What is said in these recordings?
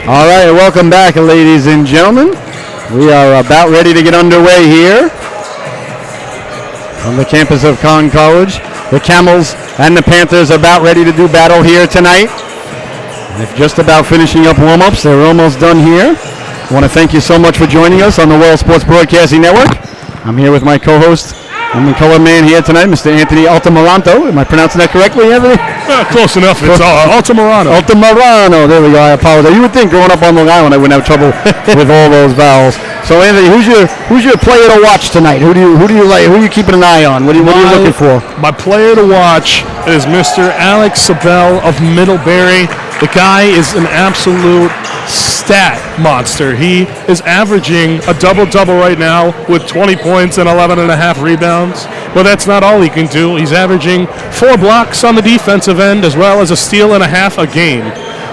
All right, welcome back, ladies and gentlemen. We are about ready to get underway here on the campus of Conn College. The Camels and the Panthers are about ready to do battle here tonight. They're just about finishing up warm-ups. They're almost done here. I want to thank you so much for joining us on the World Sports Broadcasting Network. I'm here with my co-host and the color man here tonight, Mr. Anthony Altamirano. Am I pronouncing that correctly, Anthony? Close enough. It's Altamirano. Altamirano. There we go. I apologize. You would think growing up on Long Island I wouldn't have trouble with all those vowels. So, Anthony, who's your player to watch tonight? Who do you like? Who are you keeping an eye on? What are you looking for? My player to watch is Mr. Alex Sabell of Middlebury. The guy is an absolute stat monster. He is averaging a double-double right now with 20 points and 11.5 rebounds. But that's not all he can do. He's averaging 4 blocks on the defensive end as well as a steal and a half a game.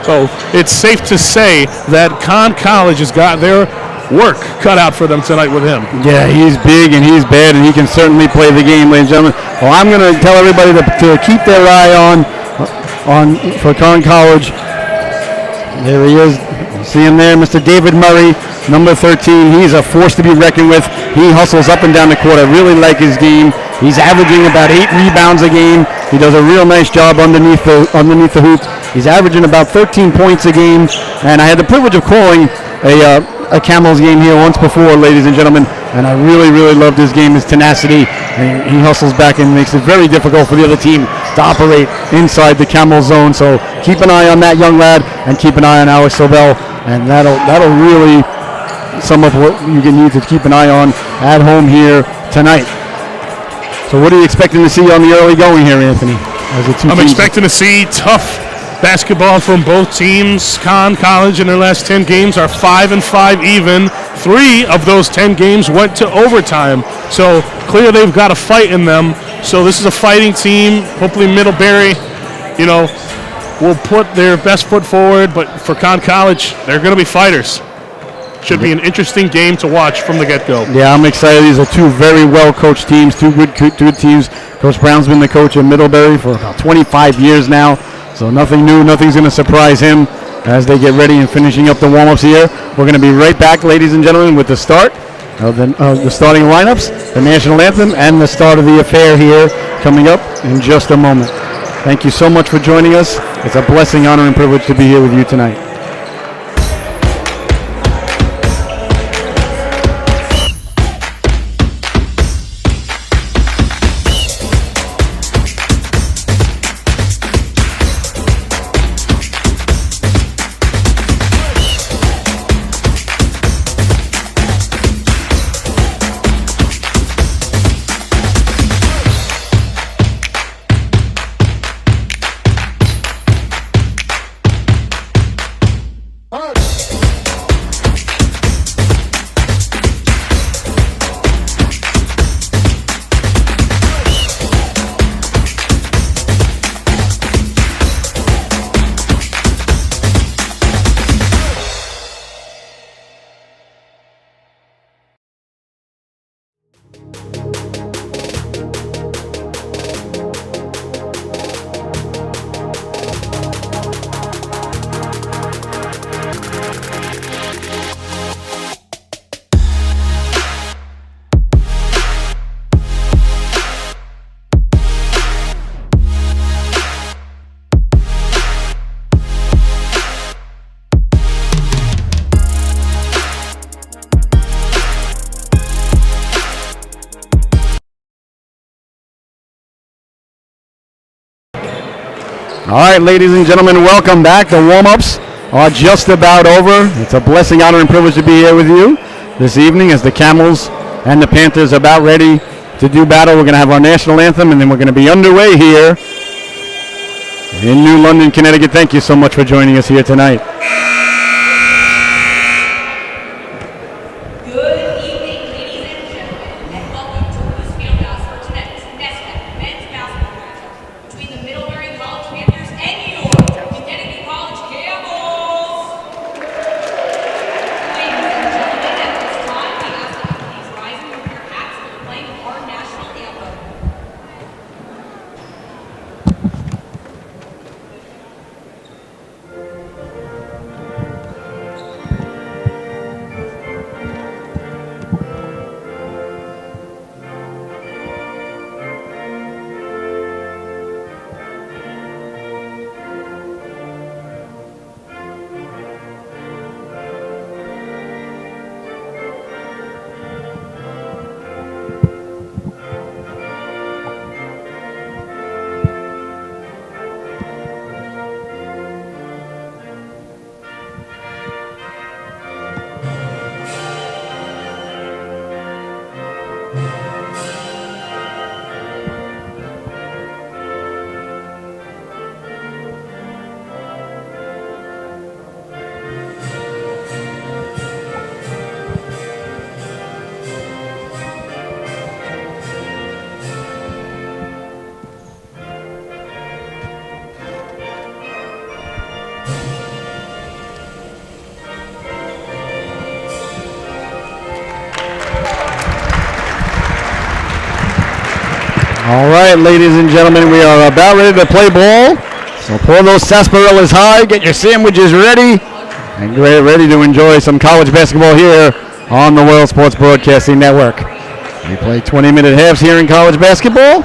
So it's safe to say that Conn College has got their work cut out for them tonight with him. Yeah, he's big and he's bad, and he can certainly play the game, ladies and gentlemen. Well, I'm going to tell everybody to keep their eye on for Conn College. There he is. You see him there, Mr. David Murray, number 13. He's a force to be reckoned with. He hustles up and down the court. I really like his game. He's averaging about 8 rebounds a game. He does a real nice job underneath the hoop. He's averaging about 13 points a game. And I had the privilege of calling a Camels game here once before, ladies and gentlemen, and I really, really loved his game, his tenacity, and he hustles back and makes it very difficult for the other team to operate inside the Camel zone. So keep an eye on that young lad, and keep an eye on Alex Sobel, and that'll really sum up what you need to keep an eye on at home here tonight. So what are you expecting to see on the early going here, Anthony? I'm expecting to see tough basketball from both teams. Conn College in their last 10 games are 5-5 even. 3 of those 10 games went to overtime. So clear they've got a fight in them. So this is a fighting team. Hopefully Middlebury, will put their best foot forward. But for Conn College, they're going to be fighters. Should be an interesting game to watch from the get-go. Yeah, I'm excited. These are 2 very well-coached teams, 2 good teams. Coach Brown's been the coach at Middlebury for about 25 years now. So nothing new, nothing's going to surprise him as they get ready and finishing up the warm-ups here. We're going to be right back, ladies and gentlemen, with the start of the starting lineups, the national anthem, and the start of the affair here coming up in just a moment. Thank you so much for joining us. It's a blessing, honor, and privilege to be here with you tonight. All right, ladies and gentlemen, welcome back. The warm-ups are just about over. It's a blessing, honor, and privilege to be here with you this evening as the Camels and the Panthers are about ready to do battle. We're going to have our national anthem, and then we're going to be underway here in New London, Connecticut. Thank you so much for joining us here tonight. All right, ladies and gentlemen, we are about ready to play ball. So pour those sarsaparillas high, get your sandwiches ready, and get ready to enjoy some college basketball here on the World Sports Broadcasting Network. We play 20-minute halves here in college basketball.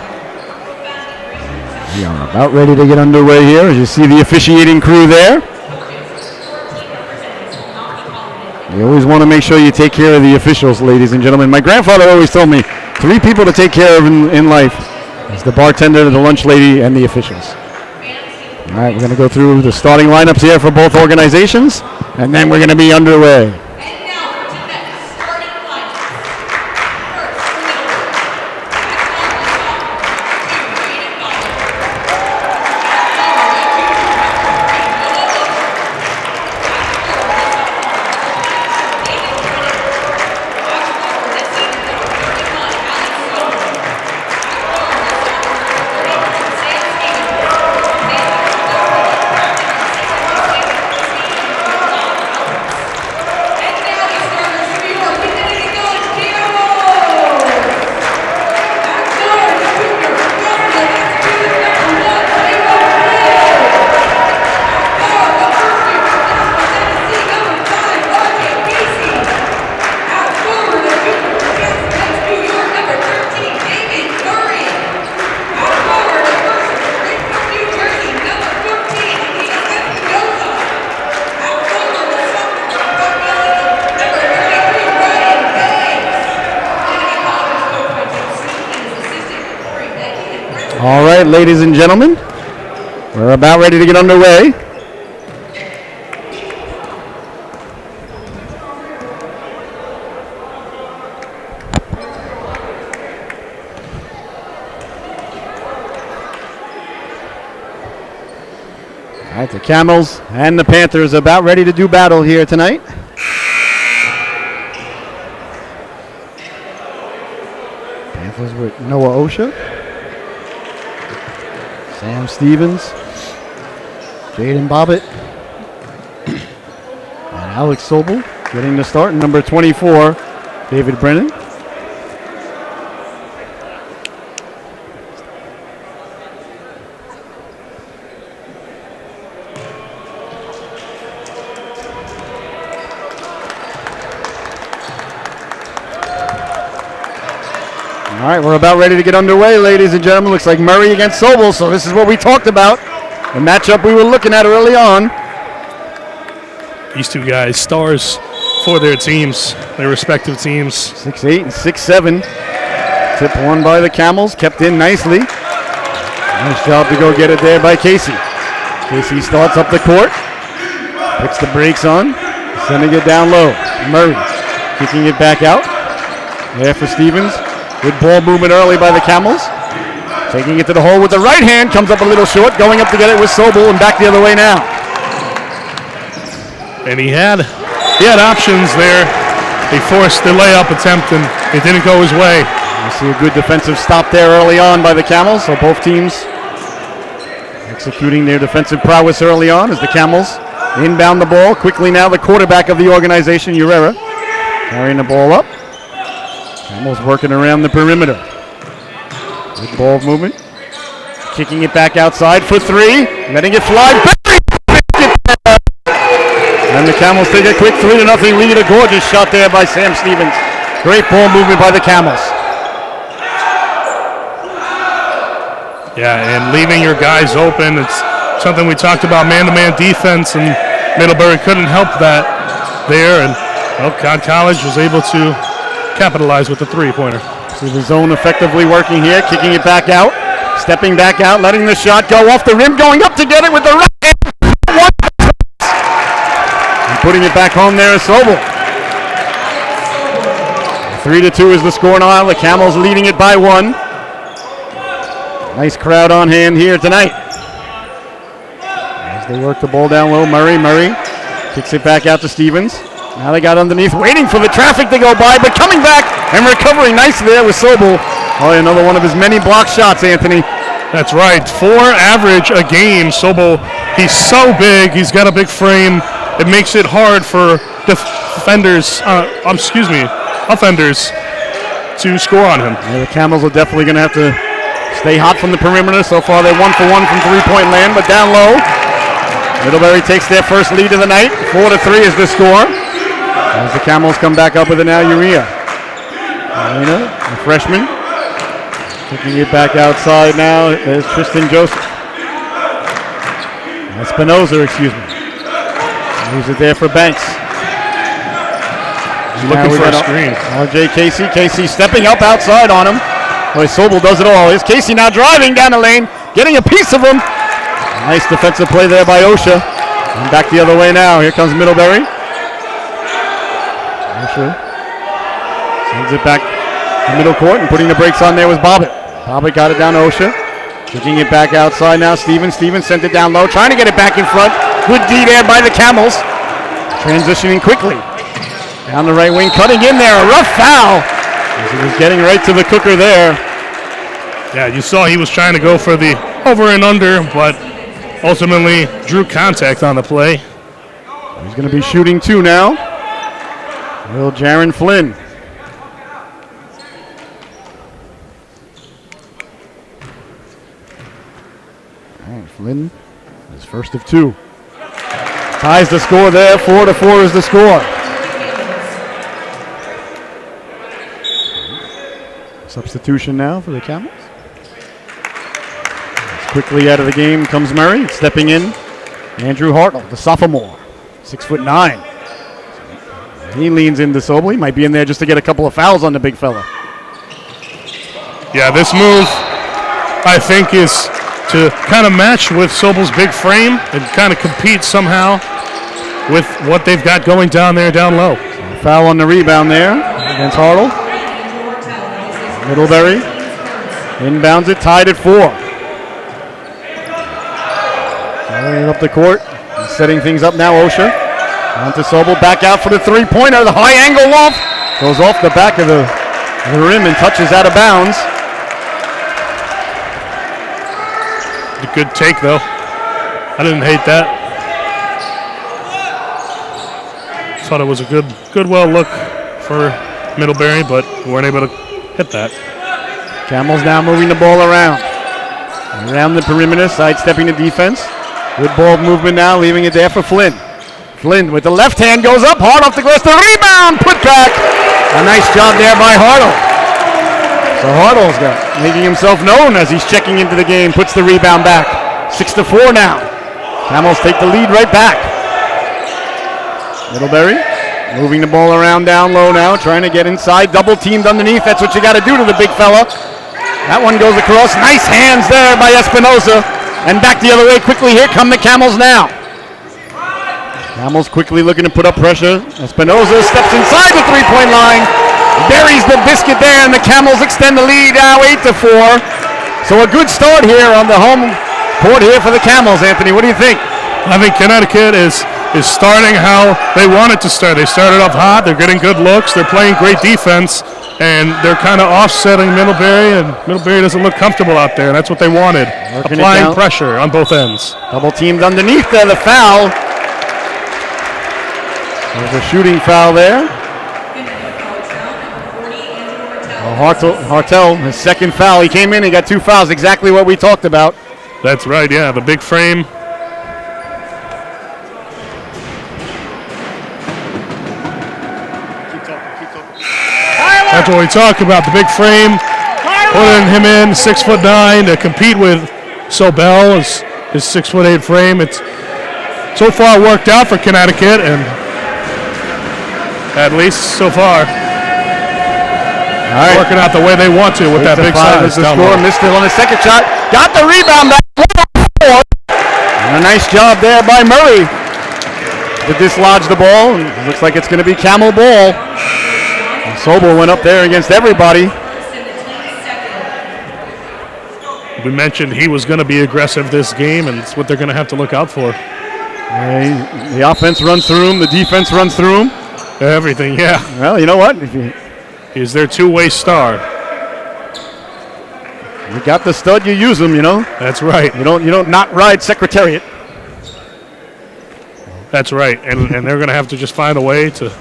We are about ready to get underway here, as you see the officiating crew there. You always want to make sure you take care of the officials, ladies and gentlemen. My grandfather always told me 3 people to take care of in life. It's the bartender, the lunch lady, and the officials. All right, we're going to go through the starting lineups here for both organizations, and then we're going to be underway. All right, ladies and gentlemen, we're about ready to get underway. All right, the Camels and the Panthers about ready to do battle here tonight. Panthers with Noah Osha, Sam Stevens, Jaden Bobbitt, and Alex Sobel getting the start. Number 24, David Brennan. All right, we're about ready to get underway, ladies and gentlemen. Looks like Murray against Sobel, so this is what we talked about. The matchup we were looking at early on. These two guys, stars for their teams, their respective teams. 6'8" and 6'7". Tip won by the Camels, kept in nicely. Nice job to go get it there by Casey. Casey starts up the court, puts the brakes on, sending it down low. Murray kicking it back out. There for Stevens. Good ball movement early by the Camels. Taking it to the hole with the right hand, comes up a little short, going up to get it with Sobel, and back the other way now. And he had options there. He forced the layup attempt, and it didn't go his way. You see a good defensive stop there early on by the Camels, so both teams executing their defensive prowess early on as the Camels inbound the ball. Quickly now the quarterback of the organization, Urera, carrying the ball up. Camels working around the perimeter. Good ball movement. Kicking it back outside for 3. Letting it fly. And the Camels take a quick 3-0 lead. A gorgeous shot there by Sam Stevens. Great ball movement by the Camels. Yeah, and leaving your guys open. It's something we talked about, man-to-man defense, and Middlebury couldn't help that there. And College was able to capitalize with the 3-pointer. See the zone effectively working here, kicking it back out, stepping back out, letting the shot go off the rim, going up to get it with the right hand. And putting it back home there is Sobel. 3-2 is the score now. The Camels leading it by 1. Nice crowd on hand here tonight. As they work the ball down low, Murray kicks it back out to Stevens. Now they got underneath, waiting for the traffic to go by, but coming back and recovering nicely there with Sobel. Oh, another one of his many block shots, Anthony. That's right. 4 average a game. Sobel, he's so big. He's got a big frame. It makes it hard for offenders to score on him. Yeah, the Camels are definitely going to have to stay hot from the perimeter. So far, they're 1 for 1 from three-point land, but down low. Middlebury takes their first lead of the night. 4-3 is the score. As the Camels come back up with it now, Urea, the freshman, taking it back outside now. There's Tristan Joseph. Espinoza, excuse me. Leaves it there for Banks. He's looking for a screen. RJ Casey. Casey stepping up outside on him. Boy, Sobel does it all. Here's Casey now driving down the lane, getting a piece of him. Nice defensive play there by Osha. And back the other way now. Here comes Middlebury. Osha sends it back to middle court, and putting the brakes on there was Bobbitt. Bobbitt got it down to Osha. Kicking it back outside now. Stevens sent it down low, trying to get it back in front. Good D there by the Camels. Transitioning quickly. Down the right wing, cutting in there. A rough foul. As he was getting right to the cooker there. Yeah, you saw he was trying to go for the over and under, but ultimately drew contact on the play. He's going to be shooting two now. Will Jaron Flynn. All right, Flynn, his first of two. Ties the score there. 4-4 is the score. Substitution now for the Camels. Quickly out of the game comes Murray. Stepping in, Andrew Hartnell, the sophomore, 6'9". He leans into Sobel. He might be in there just to get a couple of fouls on the big fella. Yeah, this move, I think, is to kind of match with Sobel's big frame and kind of compete somehow with what they've got going down there, down low. So foul on the rebound there against Hartnell. Middlebury inbounds it, tied at 4. Carrying up the court, setting things up now. Osha on to Sobel, back out for the three-pointer. The high angle loft goes off the back of the rim and touches out of bounds. A good take though. I didn't hate that. Thought it was a good well look for Middlebury, but we weren't able to hit that. Camels now moving the ball around the perimeter, sidestepping the defense. Good ball movement now, leaving it there for Flynn. Flynn with the left hand goes up, hard off the glass, the rebound, put back. A nice job there by Hartnell. So Hartnell's making himself known as he's checking into the game, puts the rebound back. 6-4 now. Camels take the lead right back. Middlebury moving the ball around down low now, trying to get inside, double teamed underneath. That's what you got to do to the big fella. That one goes across. Nice hands there by Espinoza. And back the other way quickly. Here come the Camels now. Camels quickly looking to put up pressure. Espinoza steps inside the three-point line. Buries the biscuit there, and the Camels extend the lead now 8-4. So a good start here on the home court here for the Camels, Anthony. What do you think? I think Connecticut is starting how they wanted to start. They started off hot. They're getting good looks. They're playing great defense, and they're kind of offsetting Middlebury, and Middlebury doesn't look comfortable out there, and that's what they wanted. Applying pressure on both ends. Double teamed underneath there, the foul. There's a shooting foul there. Hartell, his second foul. He came in and got 2 fouls, exactly what we talked about. That's right, yeah, the big frame. That's what we talk about, the big frame, putting him in 6'9" to compete with Sobel, his 6'8" frame. It's so far worked out for Connecticut, and at least so far, working out the way they want to with that big size. The score, missed it on the second shot, got the rebound back. And a nice job there by Murray to dislodge the ball. And it looks like it's going to be Camel ball. Sobel went up there against everybody. We mentioned he was going to be aggressive this game, and it's what they're going to have to look out for. The offense runs through him. The defense runs through him. Everything, yeah. Well, you know what? He's their two-way star. You got the stud, you use him, you know. That's right. You don't not ride Secretariat. That's right, and they're going to have to just find a way to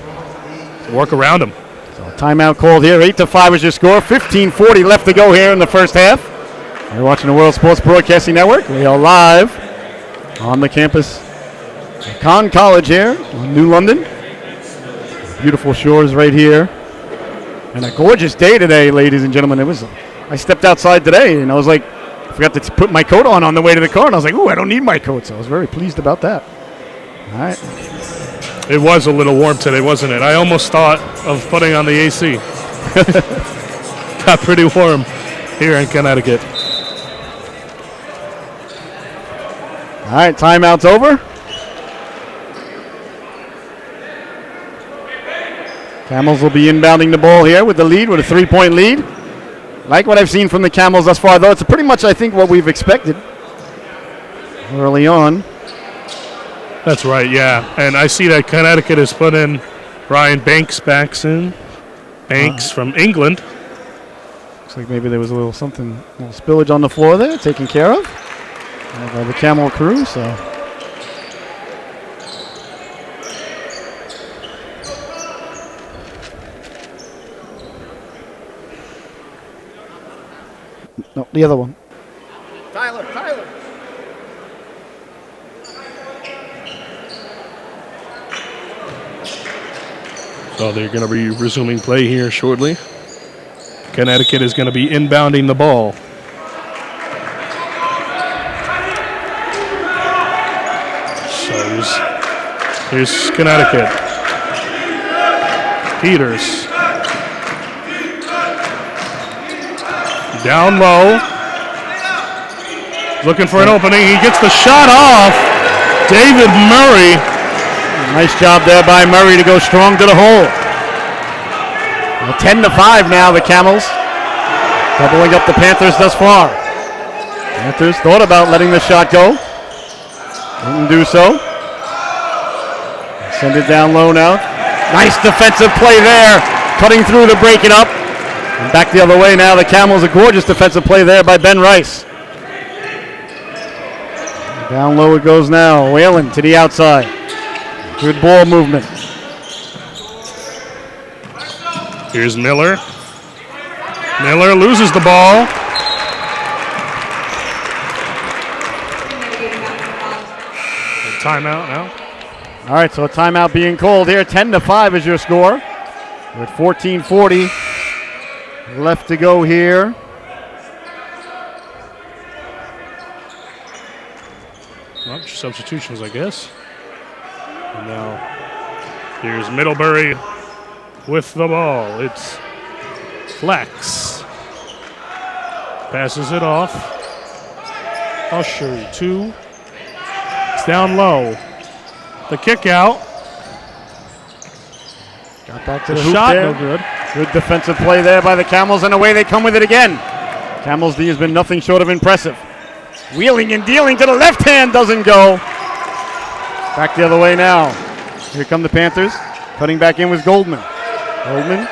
work around him. So timeout called here. 8-5 is your score. 15:40 left to go here in the first half. You're watching the World Sports Broadcasting Network. We are live on the campus of Conn College here in New London. Beautiful shores right here. And a gorgeous day today, ladies and gentlemen. I stepped outside today and I was like, I forgot to put my coat on the way to the car. And I was like, ooh, I don't need my coat. So I was very pleased about that. All right. It was a little warm today, wasn't it? I almost thought of putting on the AC. Got pretty warm here in Connecticut. All right, timeout's over. Camels will be inbounding the ball here with the lead, with a 3-point lead. Like what I've seen from the Camels thus far, though, it's pretty much, I think, what we've expected early on. That's right, yeah. And I see that Connecticut has put in Ryan Banks backs in. Banks from England. Looks like maybe there was a little spillage on the floor there, taken care of by the Camel crew, so. No, the other one. Tyler. So they're going to be resuming play here shortly. Connecticut is going to be inbounding the ball. So here's Connecticut. Peters. Down low. Looking for an opening. He gets the shot off. David Murray. Nice job there by Murray to go strong to the hole. Well, 10-5 now, the Camels. Doubling up the Panthers thus far. Panthers thought about letting the shot go. Didn't do so. Send it down low now. Nice defensive play there. Cutting through to break it up. And back the other way now. The Camels, a gorgeous defensive play there by Ben Rice. Down low it goes now. Whalen to the outside. Good ball movement. Here's Miller. Miller loses the ball. Timeout now. All right, so a timeout being called here. 10-5 is your score. With 14:40 left to go here. Well, substitutions, I guess. And now here's Middlebury with the ball. It's Flex. Passes it off. Usher, 2. It's down low. The kick out. Got back to The the hoop shot, there. no good. Good defensive play there by the Camels, and away they come with it again. Camels D has been nothing short of impressive. Wheeling and dealing to the left hand, doesn't go. Back the other way now. Here come the Panthers. Cutting back in with Goldman. Goldman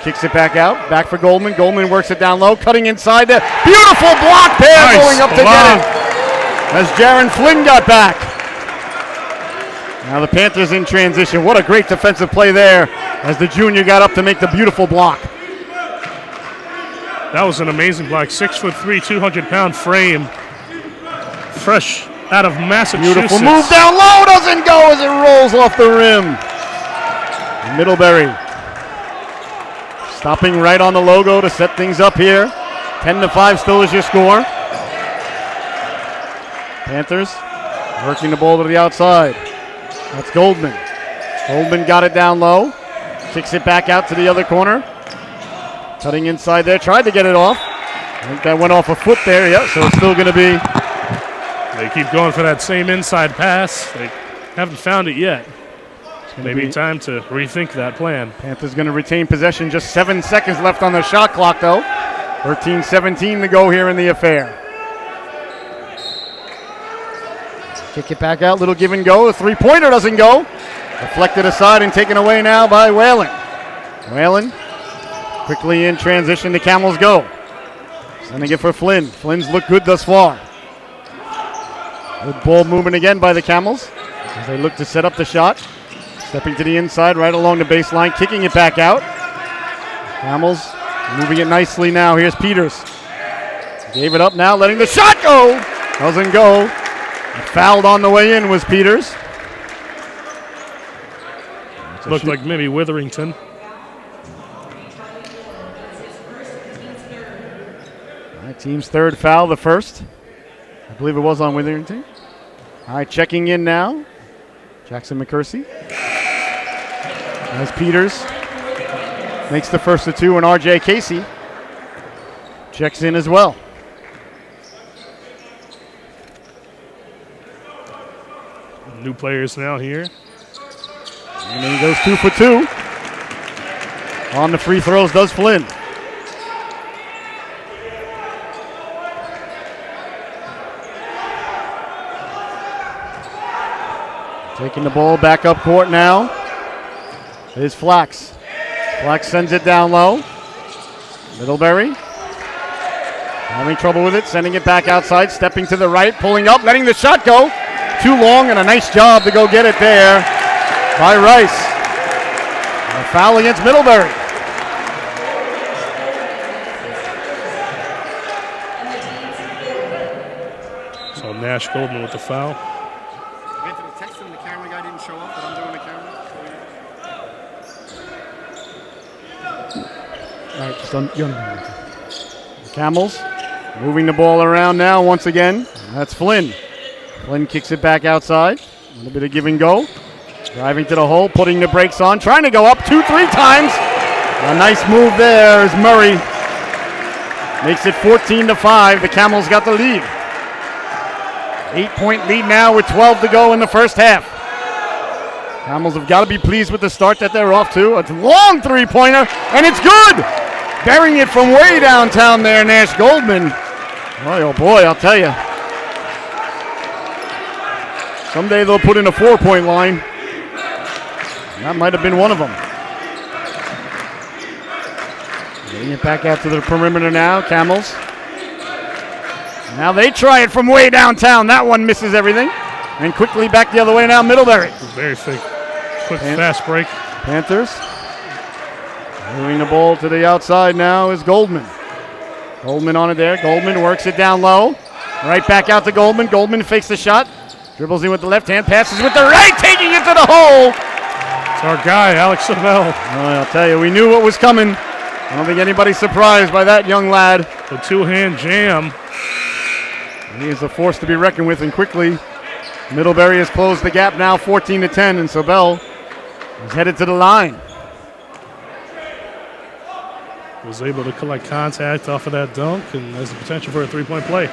kicks it back out. Back for Goldman. Goldman works it down low. Cutting inside there. Beautiful block there, Nice going up to block. get it. As Jaron Flynn got back. Now the Panthers in transition. What a great defensive play there as the junior got up to make the beautiful block. That was an amazing block. 6'3", 200-pound frame. Fresh out of Massachusetts. Beautiful move down low, doesn't go as it rolls off the rim. Middlebury stopping right on the logo to set things up here. 10-5 still is your score. Panthers working the ball to the outside. That's Goldman. Goldman got it down low. Kicks it back out to the other corner. Cutting inside there, tried to get it off. I think that went off a foot there, yeah, so it's still going to be. They keep going for that same inside pass. They haven't found it yet. Maybe time to rethink that plan. Panthers going to retain possession. Just 7 seconds left on the shot clock, though. 13-17 to go here in the affair. Kick it back out, little give and go. The three-pointer doesn't go. Deflected aside and taken away now by Whalen. Whalen quickly in transition. The Camels go. Sending it for Flynn. Flynn's looked good thus far. Good ball movement again by the Camels as they look to set up the shot. Stepping to the inside, right along the baseline, kicking it back out. Camels moving it nicely now. Here's Peters. Gave it up now, letting the shot go. Doesn't go. Fouled on the way in was Peters. Looked like maybe Witherington. All right, team's third foul, the first. I believe it was on Witherington. All right, checking in now. Jackson McCursey. As Peters makes the first of two, and R.J. Casey checks in as well. New players now here. And then he goes 2 for 2. On the free throws does Flynn. Taking the ball back up court now is Flax. Flax sends it down low. Middlebury having trouble with it, sending it back outside, stepping to the right, pulling up, letting the shot go. Too long, and a nice job to go get it there by Rice. A foul against Middlebury. So Nash Goldman with the foul. Anthony, text him the camera guy didn't show up, but I'm doing the camera. All right, just on. Camels moving the ball around now once again. That's Flynn. Flynn kicks it back outside. A little bit of give and go. Driving to the hole, putting the brakes on, trying to go up 2-3 times. A nice move there as Murray makes it 14-5. The Camels got the lead. 8-point lead now with 12 to go in the first half. Camels have got to be pleased with the start that they're off to. A long three-pointer, and it's good. Burying it from way downtown there, Nash Goldman. Boy, oh boy, I'll tell you. Someday they'll put in a 4-point line. That might have been one of them. Getting it back out to the perimeter now, Camels. Now they try it from way downtown. That one misses everything. And quickly back the other way now, Middlebury. Very quick fast break. Panthers. Moving the ball to the outside now is Goldman. Goldman on it there. Goldman works it down low. Right back out to Goldman. Goldman fakes the shot. Dribbles in with the left hand. Passes with the right. Taking it to the hole. It's our guy, Alex Savell. I'll tell you, we knew what was coming. I don't think anybody's surprised by that young lad. The two-hand jam. He is a force to be reckoned with, and quickly Middlebury has closed the gap now 14-10, and Sobel is headed to the line. Was able to collect contact off of that dunk and has the potential for a three-point play.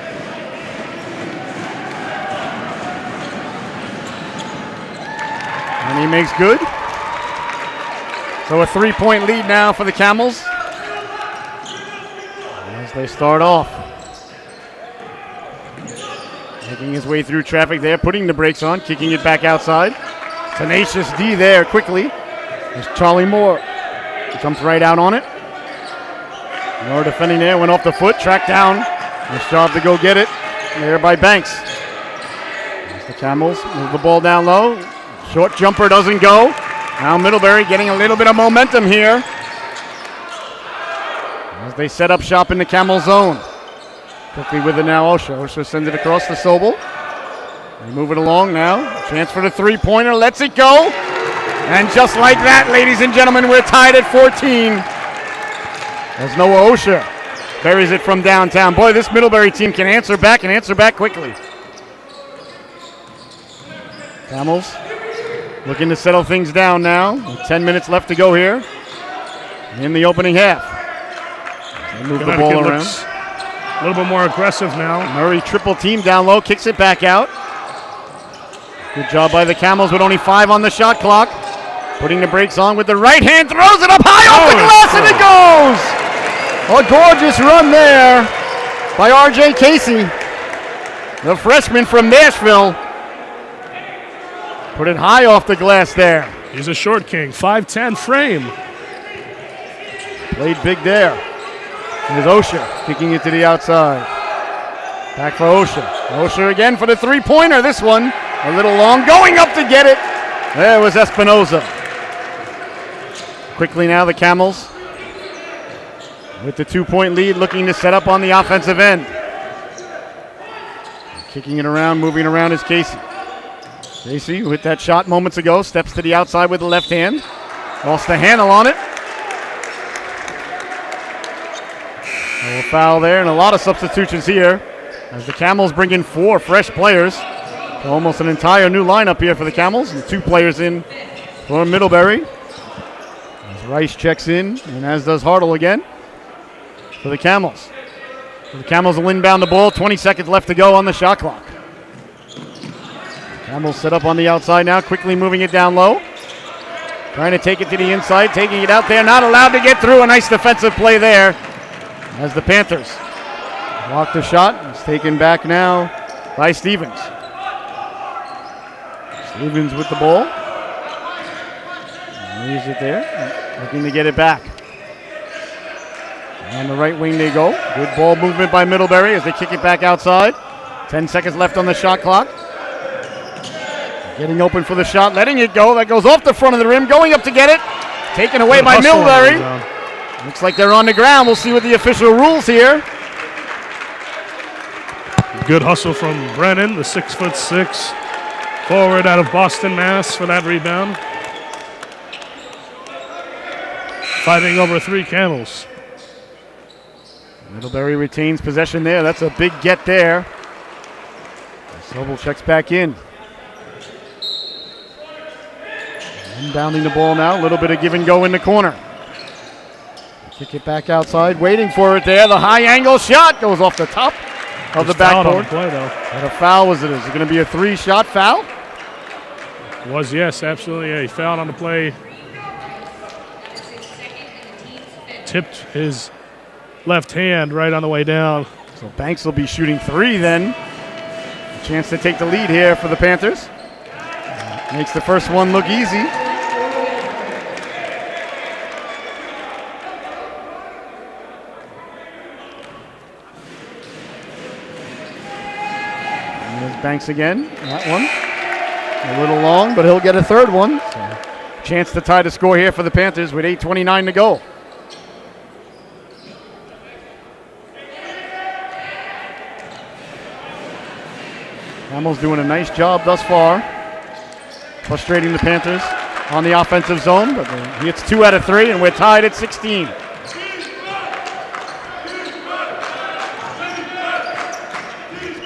And he makes good. So a 3-point lead now for the Camels as they start off. Making his way through traffic there, putting the brakes on, kicking it back outside. Tenacious D there quickly. There's Charlie Moore. He jumps right out on it. Moore defending there, went off the foot, tracked down. Nice job to go get it there by Banks. As the Camels move the ball down low. Short jumper doesn't go. Now Middlebury getting a little bit of momentum here as they set up shop in the Camel zone. Quickly with it now, Osher. Osher sends it across to Sobel. They move it along now. Chance for the three-pointer, lets it go. And just like that, ladies and gentlemen, we're tied at 14. As Noah Osher buries it from downtown. Boy, this Middlebury team can answer back and answer back quickly. Camels looking to settle things down now. 10 minutes left to go here in the opening half. They move the ball around. A little bit more aggressive now. Murray triple team down low, kicks it back out. Good job by the Camels with only 5 on the shot clock. Putting the brakes on with the right hand, throws it up high off the glass, and it goes! A gorgeous run there by R.J. Casey, the freshman from Nashville. Put it high off the glass there. He's a short king, 5'10" frame. Played big there. Here's Osher kicking it to the outside. Back for Osher. Osher again for the three-pointer. This one a little long, going up to get it. There was Espinoza. Quickly now the Camels with the 2-point lead, looking to set up on the offensive end. Kicking it around, moving around is Casey. Casey, who hit that shot moments ago, steps to the outside with the left hand. Lost the handle on it. A little foul there, and a lot of substitutions here as the Camels bring in 4 fresh players. So almost an entire new lineup here for the Camels, and 2 players in for Middlebury. As Rice checks in, and as does Hartle again for the Camels. So the Camels will inbound the ball, 20 seconds left to go on the shot clock. Camels set up on the outside now, quickly moving it down low. Trying to take it to the inside, taking it out there, not allowed to get through. A nice defensive play there as the Panthers block the shot. It's taken back now by Stevens. Stevens with the ball. Leaves it there, looking to get it back. On the right wing they go. Good ball movement by Middlebury as they kick it back outside. 10 seconds left on the shot clock. Getting open for the shot, letting it go. That goes off the front of the rim, going up to get it. Taken away by Middlebury. Looks like they're on the ground. We'll see what the official rules here. Good hustle from Brennan, the 6'6" forward out of Boston, Mass. for that rebound. Fighting over 3 Camels. Middlebury retains possession there. That's a big get there. Sobel checks back in. Inbounding the ball now. A little bit of give and go in the corner. Kick it back outside. Waiting for it there. The high angle shot goes off the top of the backboard. Play, though. What a foul was it? Is it going to be a 3-shot foul? Was, yes, absolutely. Yeah, he fouled on the play. Tipped his left hand right on the way down. So Banks will be shooting 3 then. A chance to take the lead here for the Panthers. Makes the first one look easy. And there's Banks again. That one a little long, but he'll get a third one. So, chance to tie the score here for the Panthers with 8:29 to go. Camels doing a nice job thus far, frustrating the Panthers on the offensive zone, but he hits 2 out of 3, and we're tied at 16.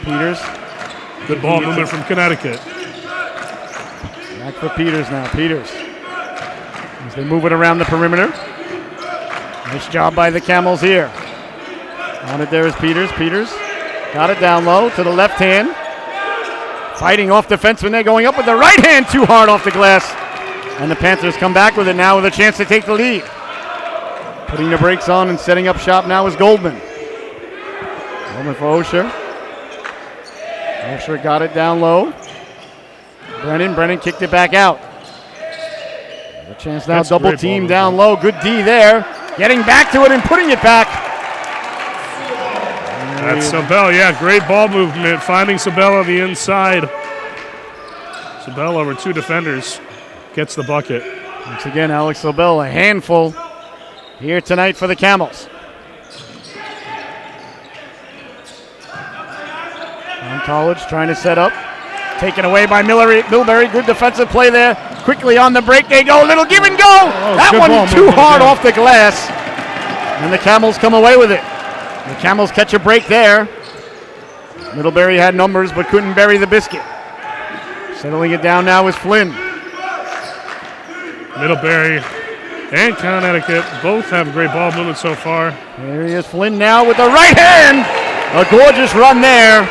Peters. Good ball movement from Connecticut. Back for Peters now. Peters. As they move it around the perimeter. Nice job by the Camels here. On it there is Peters. Peters got it down low to the left hand. Fighting off defensemen. They're going up with the right hand too hard off the glass. And the Panthers come back with it now with a chance to take the lead. Putting the brakes on and setting up shop now is Goldman. Goldman for Osher. Osher got it down low. Brennan kicked it back out. A chance now, double team down low. Good D there. Getting back to it and putting it back. That's Sabell, yeah, great ball movement. Finding Sabell on the inside. Sabell over 2 defenders. Gets the bucket. Once again, Alex Sabell, a handful here tonight for the Camels. On College trying to set up. Taken away by Middlebury. Good defensive play there. Quickly on the break they go. Little give and go. That one too hard off the glass. And the Camels come away with it. The Camels catch a break there. Middlebury had numbers but couldn't bury the biscuit. Settling it down now is Flynn. Middlebury and Connecticut both have great ball movement so far. There he is, Flynn now with the right hand. A gorgeous run there.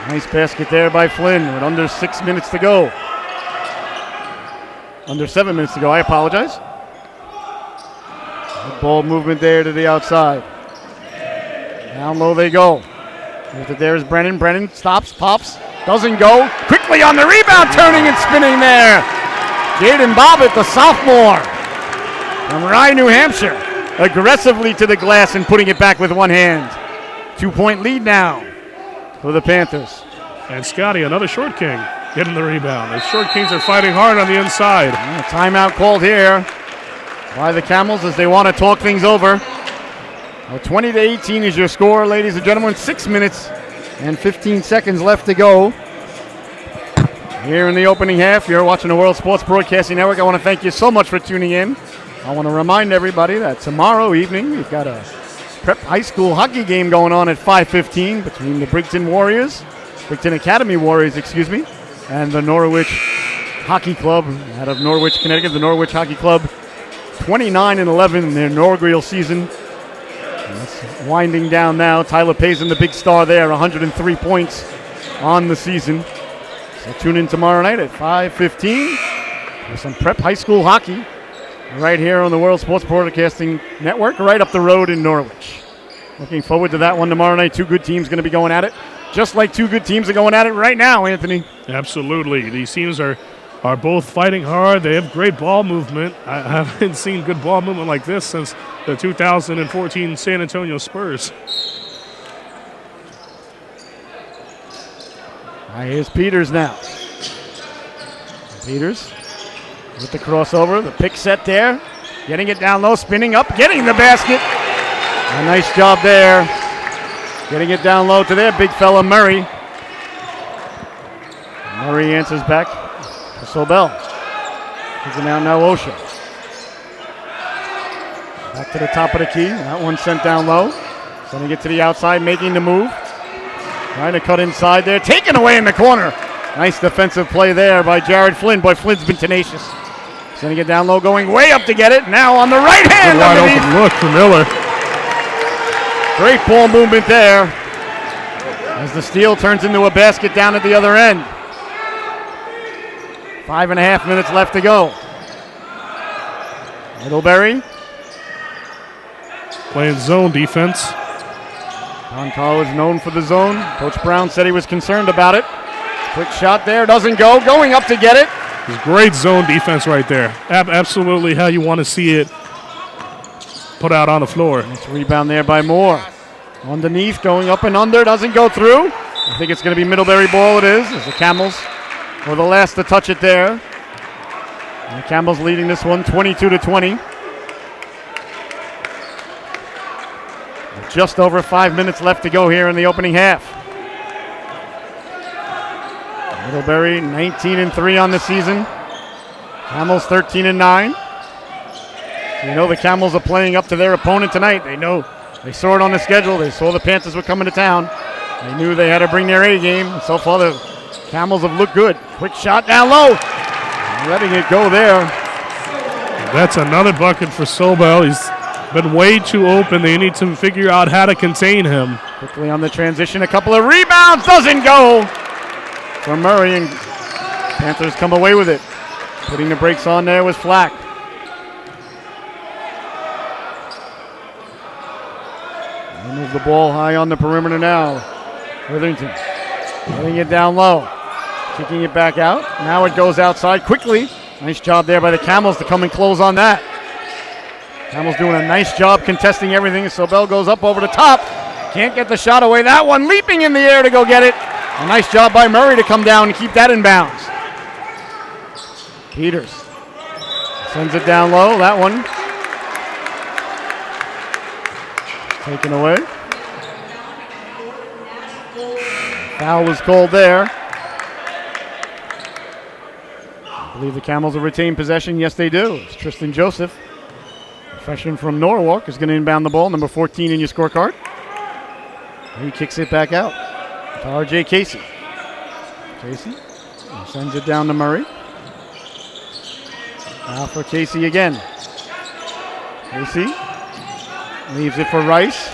Nice basket there by Flynn with under 6 minutes to go. Under 7 minutes to go, I apologize. Good ball movement there to the outside. Down low they go. There's Brennan. Brennan stops, pops, doesn't go. Quickly on the rebound, turning and spinning there. Jaden Bobbitt, the sophomore from Rye, New Hampshire, aggressively to the glass and putting it back with one hand. 2-point lead now for the Panthers. And Scotty, another short king, getting the rebound. The short kings are fighting hard on the inside. And a timeout called here by the Camels as they want to talk things over. Well, 20-18 is your score, ladies and gentlemen. 6 minutes and 15 seconds left to go. Here in the opening half, you're watching the World Sports Broadcasting Network. I want to thank you so much for tuning in. I want to remind everybody that tomorrow evening we've got a prep high school hockey game going on at 5:15 between the Brighton Academy Warriors, and the Norwich Hockey Club out of Norwich, Connecticut. The Norwich Hockey Club, 29-11 in their inaugural season. And that's winding down now. Tyler Payson, the big star there, 103 points on the season. So tune in tomorrow night at 5:15 for some prep high school hockey right here on the World Sports Broadcasting Network, right up the road in Norwich. Looking forward to that one tomorrow night. Two good teams going to be going at it, just like two good teams are going at it right now, Anthony. Absolutely. These teams are both fighting hard. They have great ball movement. I haven't seen good ball movement like this since the 2014 San Antonio Spurs. Here's Peters now. Peters with the crossover, the pick set there. Getting it down low, spinning up, getting the basket. A nice job there. Getting it down low to their big fella, Murray. Murray answers back to Sobel. He's now Osha. Back to the top of the key. That one sent down low. Sending it to the outside, making the move. Trying to cut inside there. Taken away in the corner. Nice defensive play there by Jared Flynn. Boy, Flynn's been tenacious. Sending it down low, going way up to get it. Now on the right hand. Wide open look for Miller. Great ball movement there. As the steal turns into a basket down at the other end. 5.5 minutes left to go. Middlebury. Playing zone defense. Con College known for the zone. Coach Brown said he was concerned about it. Quick shot there, doesn't go. Going up to get it. It's great zone defense right there. Absolutely how you want to see it put out on the floor. Nice rebound there by Moore. Underneath, going up and under, doesn't go through. I think it's going to be Middlebury ball. It is. As the Camels were the last to touch it there. And the Camels leading this one 22-20. Just over 5 minutes left to go here in the opening half. Middlebury 19-3 on the season. Camels 13-9. You know the Camels are playing up to their opponent tonight. They know, they saw it on the schedule. They saw the Panthers were coming to town. They knew they had to bring their A game. So far the Camels have looked good. Quick shot down low. Letting it go there. That's another bucket for Sobel. He's been way too open. They need to figure out how to contain him. Quickly on the transition, a couple of rebounds, doesn't go for Murray, and Panthers come away with it. Putting the brakes on there was Flack. They move the ball high on the perimeter now. Witherington getting it down low, kicking it back out. Now it goes outside quickly. Nice job there by the Camels to come and close on that. Camels doing a nice job contesting everything. Sobel goes up over the top. Can't get the shot away. That one leaping in the air to go get it. A nice job by Murray to come down and keep that in bounds. Peters sends it down low. That one taken away. Foul was called there. I believe the Camels have retained possession. Yes, they do. It's Tristan Joseph, freshman from Norwalk, is going to inbound the ball, number 14 in your scorecard. He kicks it back out to R.J. Casey. Casey sends it down to Murray. Now for Casey again. Casey leaves it for Rice.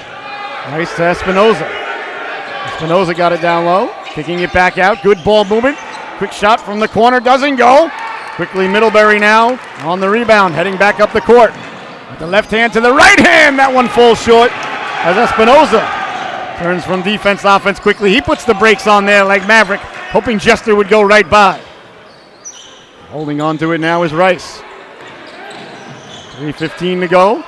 Rice to Espinoza. Espinoza got it down low, kicking it back out. Good ball movement. Quick shot from the corner, doesn't go. Quickly Middlebury now on the rebound, heading back up the court. With the left hand to the right hand, that one falls short as Espinoza turns from defense to offense quickly. He puts the brakes on there like Maverick, hoping Jester would go right by. Holding on to it now is Rice. 3:15 to go.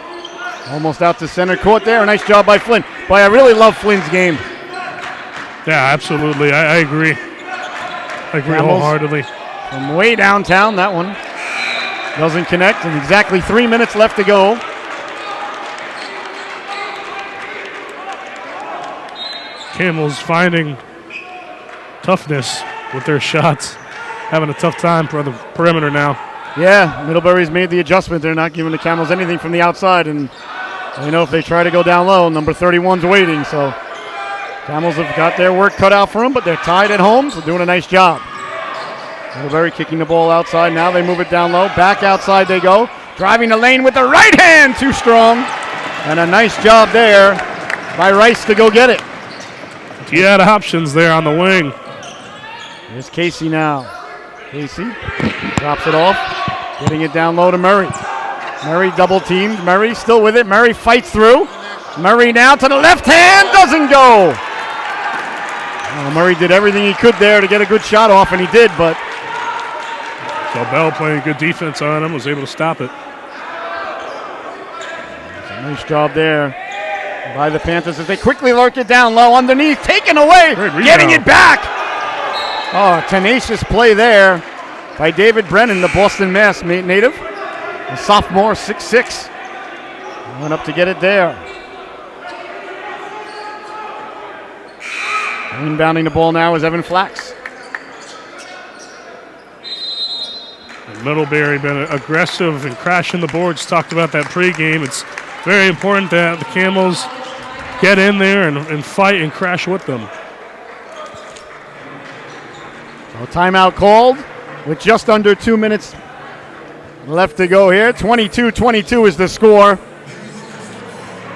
Almost out to center court there. A nice job by Flynn. Boy, I really love Flynn's game. Yeah, absolutely. I agree. I agree Camels wholeheartedly. from way downtown. That one doesn't connect. And exactly 3 minutes left to go. Camels finding toughness with their shots. Having a tough time for the perimeter now. Yeah, Middlebury's made the adjustment. They're not giving the Camels anything from the outside, and they know if they try to go down low, number 31's waiting. So Camels have got their work cut out for them, but they're tied at home, so doing a nice job. Middlebury kicking the ball outside. Now they move it down low. Back outside they go. Driving the lane with the right hand, too strong. And a nice job there by Rice to go get it. He had options there on the wing. Here's Casey now. Casey drops it off, getting it down low to Murray. Murray double teamed. Murray still with it. Murray fights through. Murray now to the left hand, doesn't go. Well, Murray did everything he could there to get a good shot off, and he did, but. So Bell playing good defense on him, was able to stop it. Nice job there by the Panthers as they quickly lurk it down low underneath, taken away, getting it back. Oh, tenacious play there by David Brennan, the Boston, Mass native. A sophomore, 6'6". Went up to get it there. Inbounding the ball now is Evan Flax. And Middlebury been aggressive and crashing the boards. Talked about that pregame. It's very important that the Camels get in there and fight and crash with them. So timeout called with just under 2 minutes left to go here. 22-22 is the score.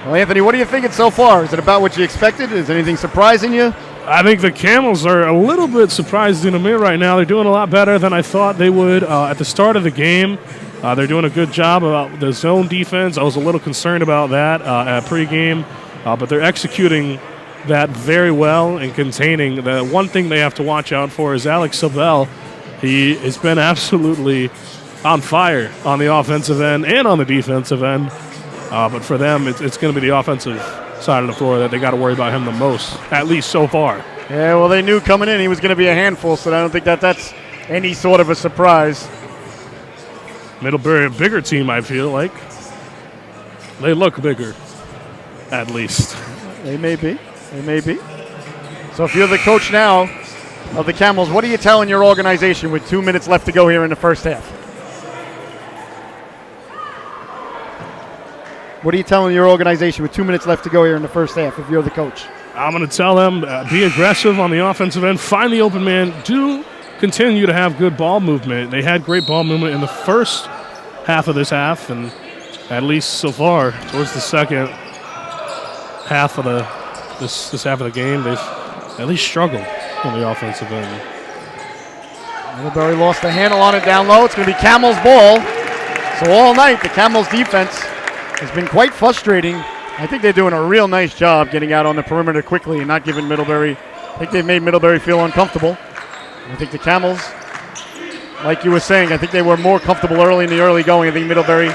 Well, Anthony, what are you thinking so far? Is it about what you expected? Is anything surprising you? I think the Camels are a little bit surprising to me right now. They're doing a lot better than I thought they would at the start of the game. They're doing a good job about the zone defense. I was a little concerned about that at pregame, but they're executing that very well and containing. The one thing they have to watch out for is Alex Sabell. He has been absolutely on fire on the offensive end and on the defensive end. But for them, it's going to be the offensive side of the floor that they got to worry about him the most, at least so far. Yeah, well, they knew coming in he was going to be a handful, so I don't think that's any sort of a surprise. Middlebury, a bigger team, I feel like. They look bigger, at least. They may be. They may be. So if you're the coach now of the Camels, what are you telling your organization with 2 minutes left to go here in the first half? What are you telling your organization with 2 minutes left to go here in the first half if you're the coach? I'm going to tell them, be aggressive on the offensive end. Find the open man. Do continue to have good ball movement. They had great ball movement in the first half of this half, and at least so far, towards the second half of this half of the game, they've at least struggled on the offensive end. Middlebury lost the handle on it down low. It's going to be Camels' ball. So all night, the Camels' defense has been quite frustrating. I think they're doing a real nice job getting out on the perimeter quickly and not giving Middlebury. I think they've made Middlebury feel uncomfortable. I think the Camels, like you were saying, I think they were more comfortable early in the early going. I think Middlebury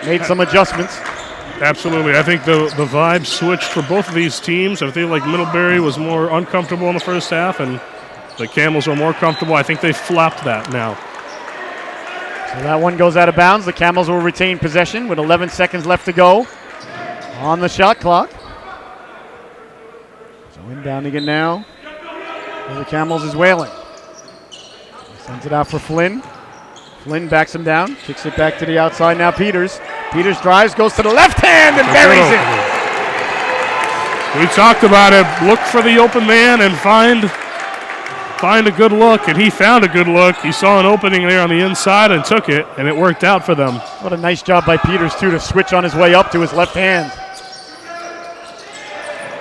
made some adjustments. Absolutely. I think the vibe switched for both of these teams. I feel like Middlebury was more uncomfortable in the first half, and the Camels were more comfortable. I think they flopped that now. So that one goes out of bounds. The Camels will retain possession with 11 seconds left to go on the shot clock. So inbounding it now. The Camels is Whalen. Sends it out for Flynn. Flynn backs him down, kicks it back to the outside now. Peters drives, goes to the left hand and buries it. We talked about it. Look for the open man and find a good look, and he found a good look. He saw an opening there on the inside and took it, and it worked out for them. What a nice job by Peters, too, to switch on his way up to his left hand.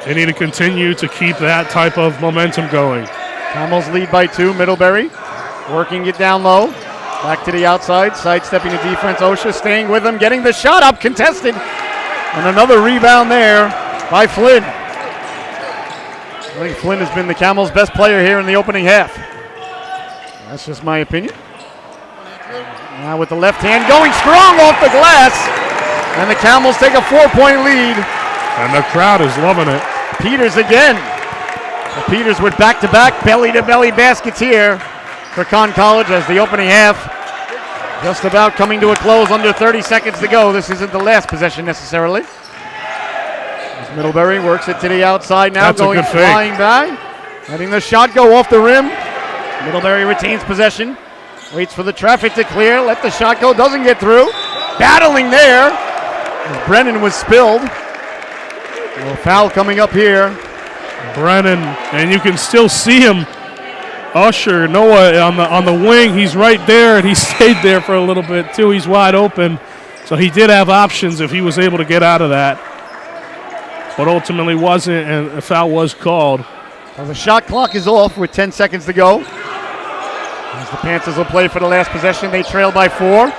They need to continue to keep that type of momentum going. Camels lead by 2. Middlebury working it down low. Back to the outside, sidestepping the defense. Osha staying with him, getting the shot up, contested. And another rebound there by Flynn. I think Flynn has been the Camels' best player here in the opening half. That's just my opinion. Now with the left hand going strong off the glass. And the Camels take a 4-point lead. And the crowd is loving it. Peters again. Peters with back-to-back belly-to-belly baskets here for Conn College as the opening half just about coming to a close, under 30 seconds to go. This isn't the last possession necessarily. Middlebury works it to the outside now, That's a going good fake. flying by. Letting the shot go off the rim. Middlebury retains possession. Waits for the traffic to clear. Let the shot go. Doesn't get through. Battling there. As Brennan was spilled. A little foul coming up here. Brennan, and you can still see him. Usher, Noah on the wing. He's right there, and he stayed there for a little bit too. He's wide open, so he did have options if he was able to get out of that, but ultimately wasn't, and a foul was called. Well, the shot clock is off with 10 seconds to go. As the Panthers will play for the last possession, they trail by 4.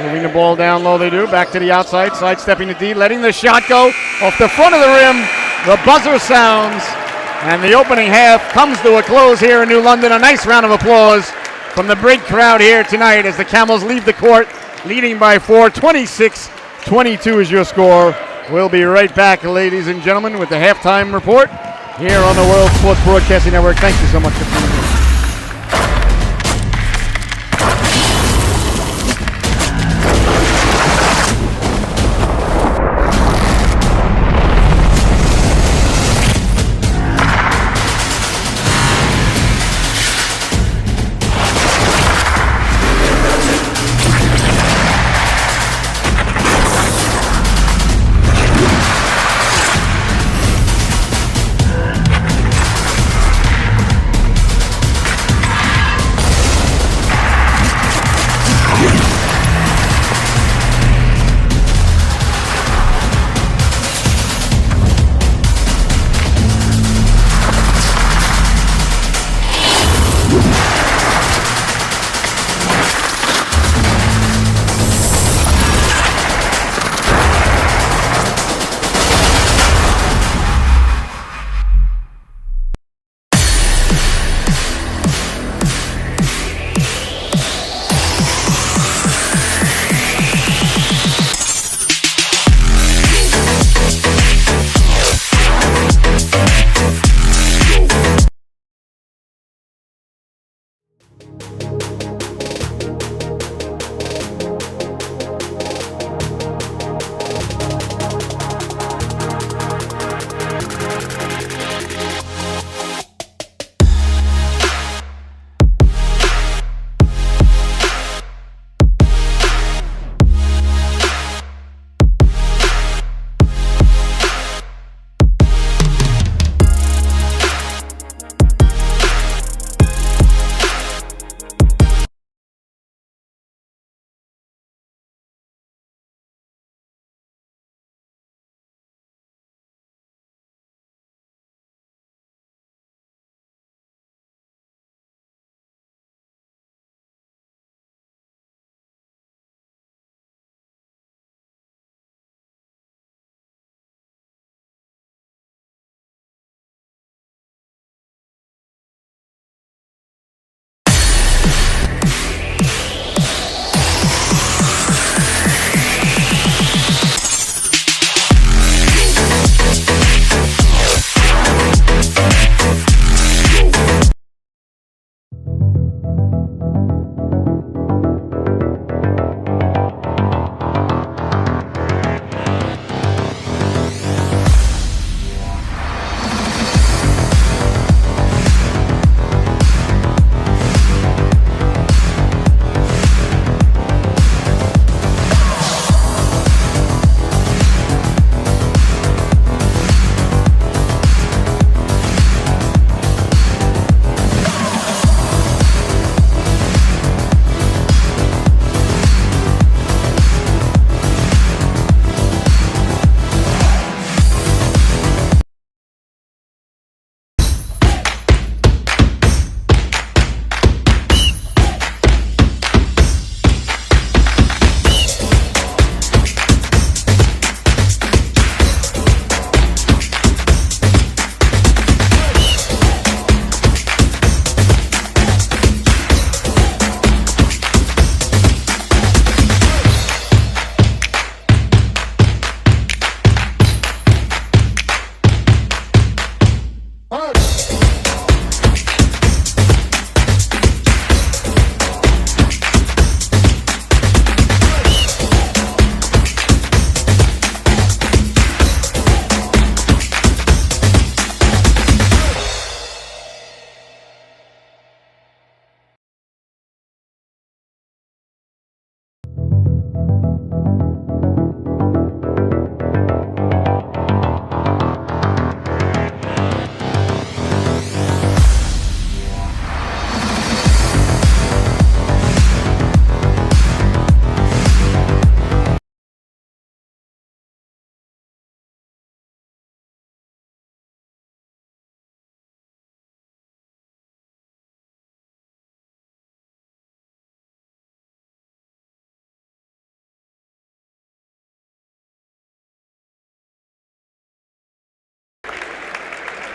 Moving the ball down low, they do. Back to the outside, sidestepping the D, letting the shot go off the front of the rim. The buzzer sounds, and the opening half comes to a close here in New London. A nice round of applause from the big crowd here tonight as the Camels leave the court, leading by 4. 26-22 is your score. We'll be right back, ladies and gentlemen, with the halftime report here on the World Sports Broadcasting Network. Thank you so much for tuning in.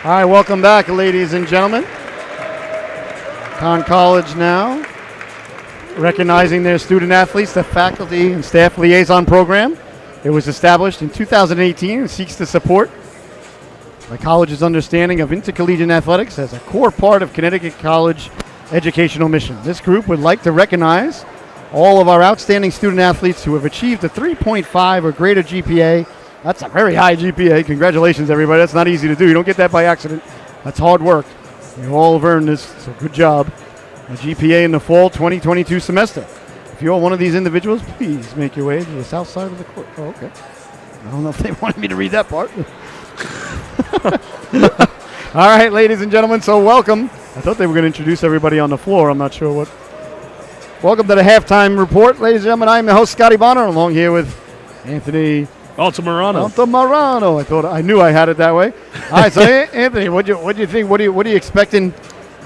All right, welcome back, ladies and gentlemen. Conn College now recognizing their student athletes, the faculty and staff liaison program. It was established in 2018 and seeks to support the college's understanding of intercollegiate athletics as a core part of Connecticut College educational mission. This group would like to recognize all of our outstanding student athletes who have achieved a 3.5 or greater GPA. That's a very high GPA. Congratulations, everybody. That's not easy to do. You don't get that by accident. That's hard work. You all have earned this, so good job. A GPA in the fall 2022 semester. If you're one of these individuals, please make your way to the south side of the court. Oh, okay. I don't know if they wanted me to read that part. All right, ladies and gentlemen, so welcome. I thought they were going to introduce everybody on the floor. I'm not sure what. Welcome to the halftime report, ladies and gentlemen. I'm your host, Scotty Bonner, along here with Anthony Altamirano. I knew I had it that way. All right, so Anthony, what do you think? What are you expecting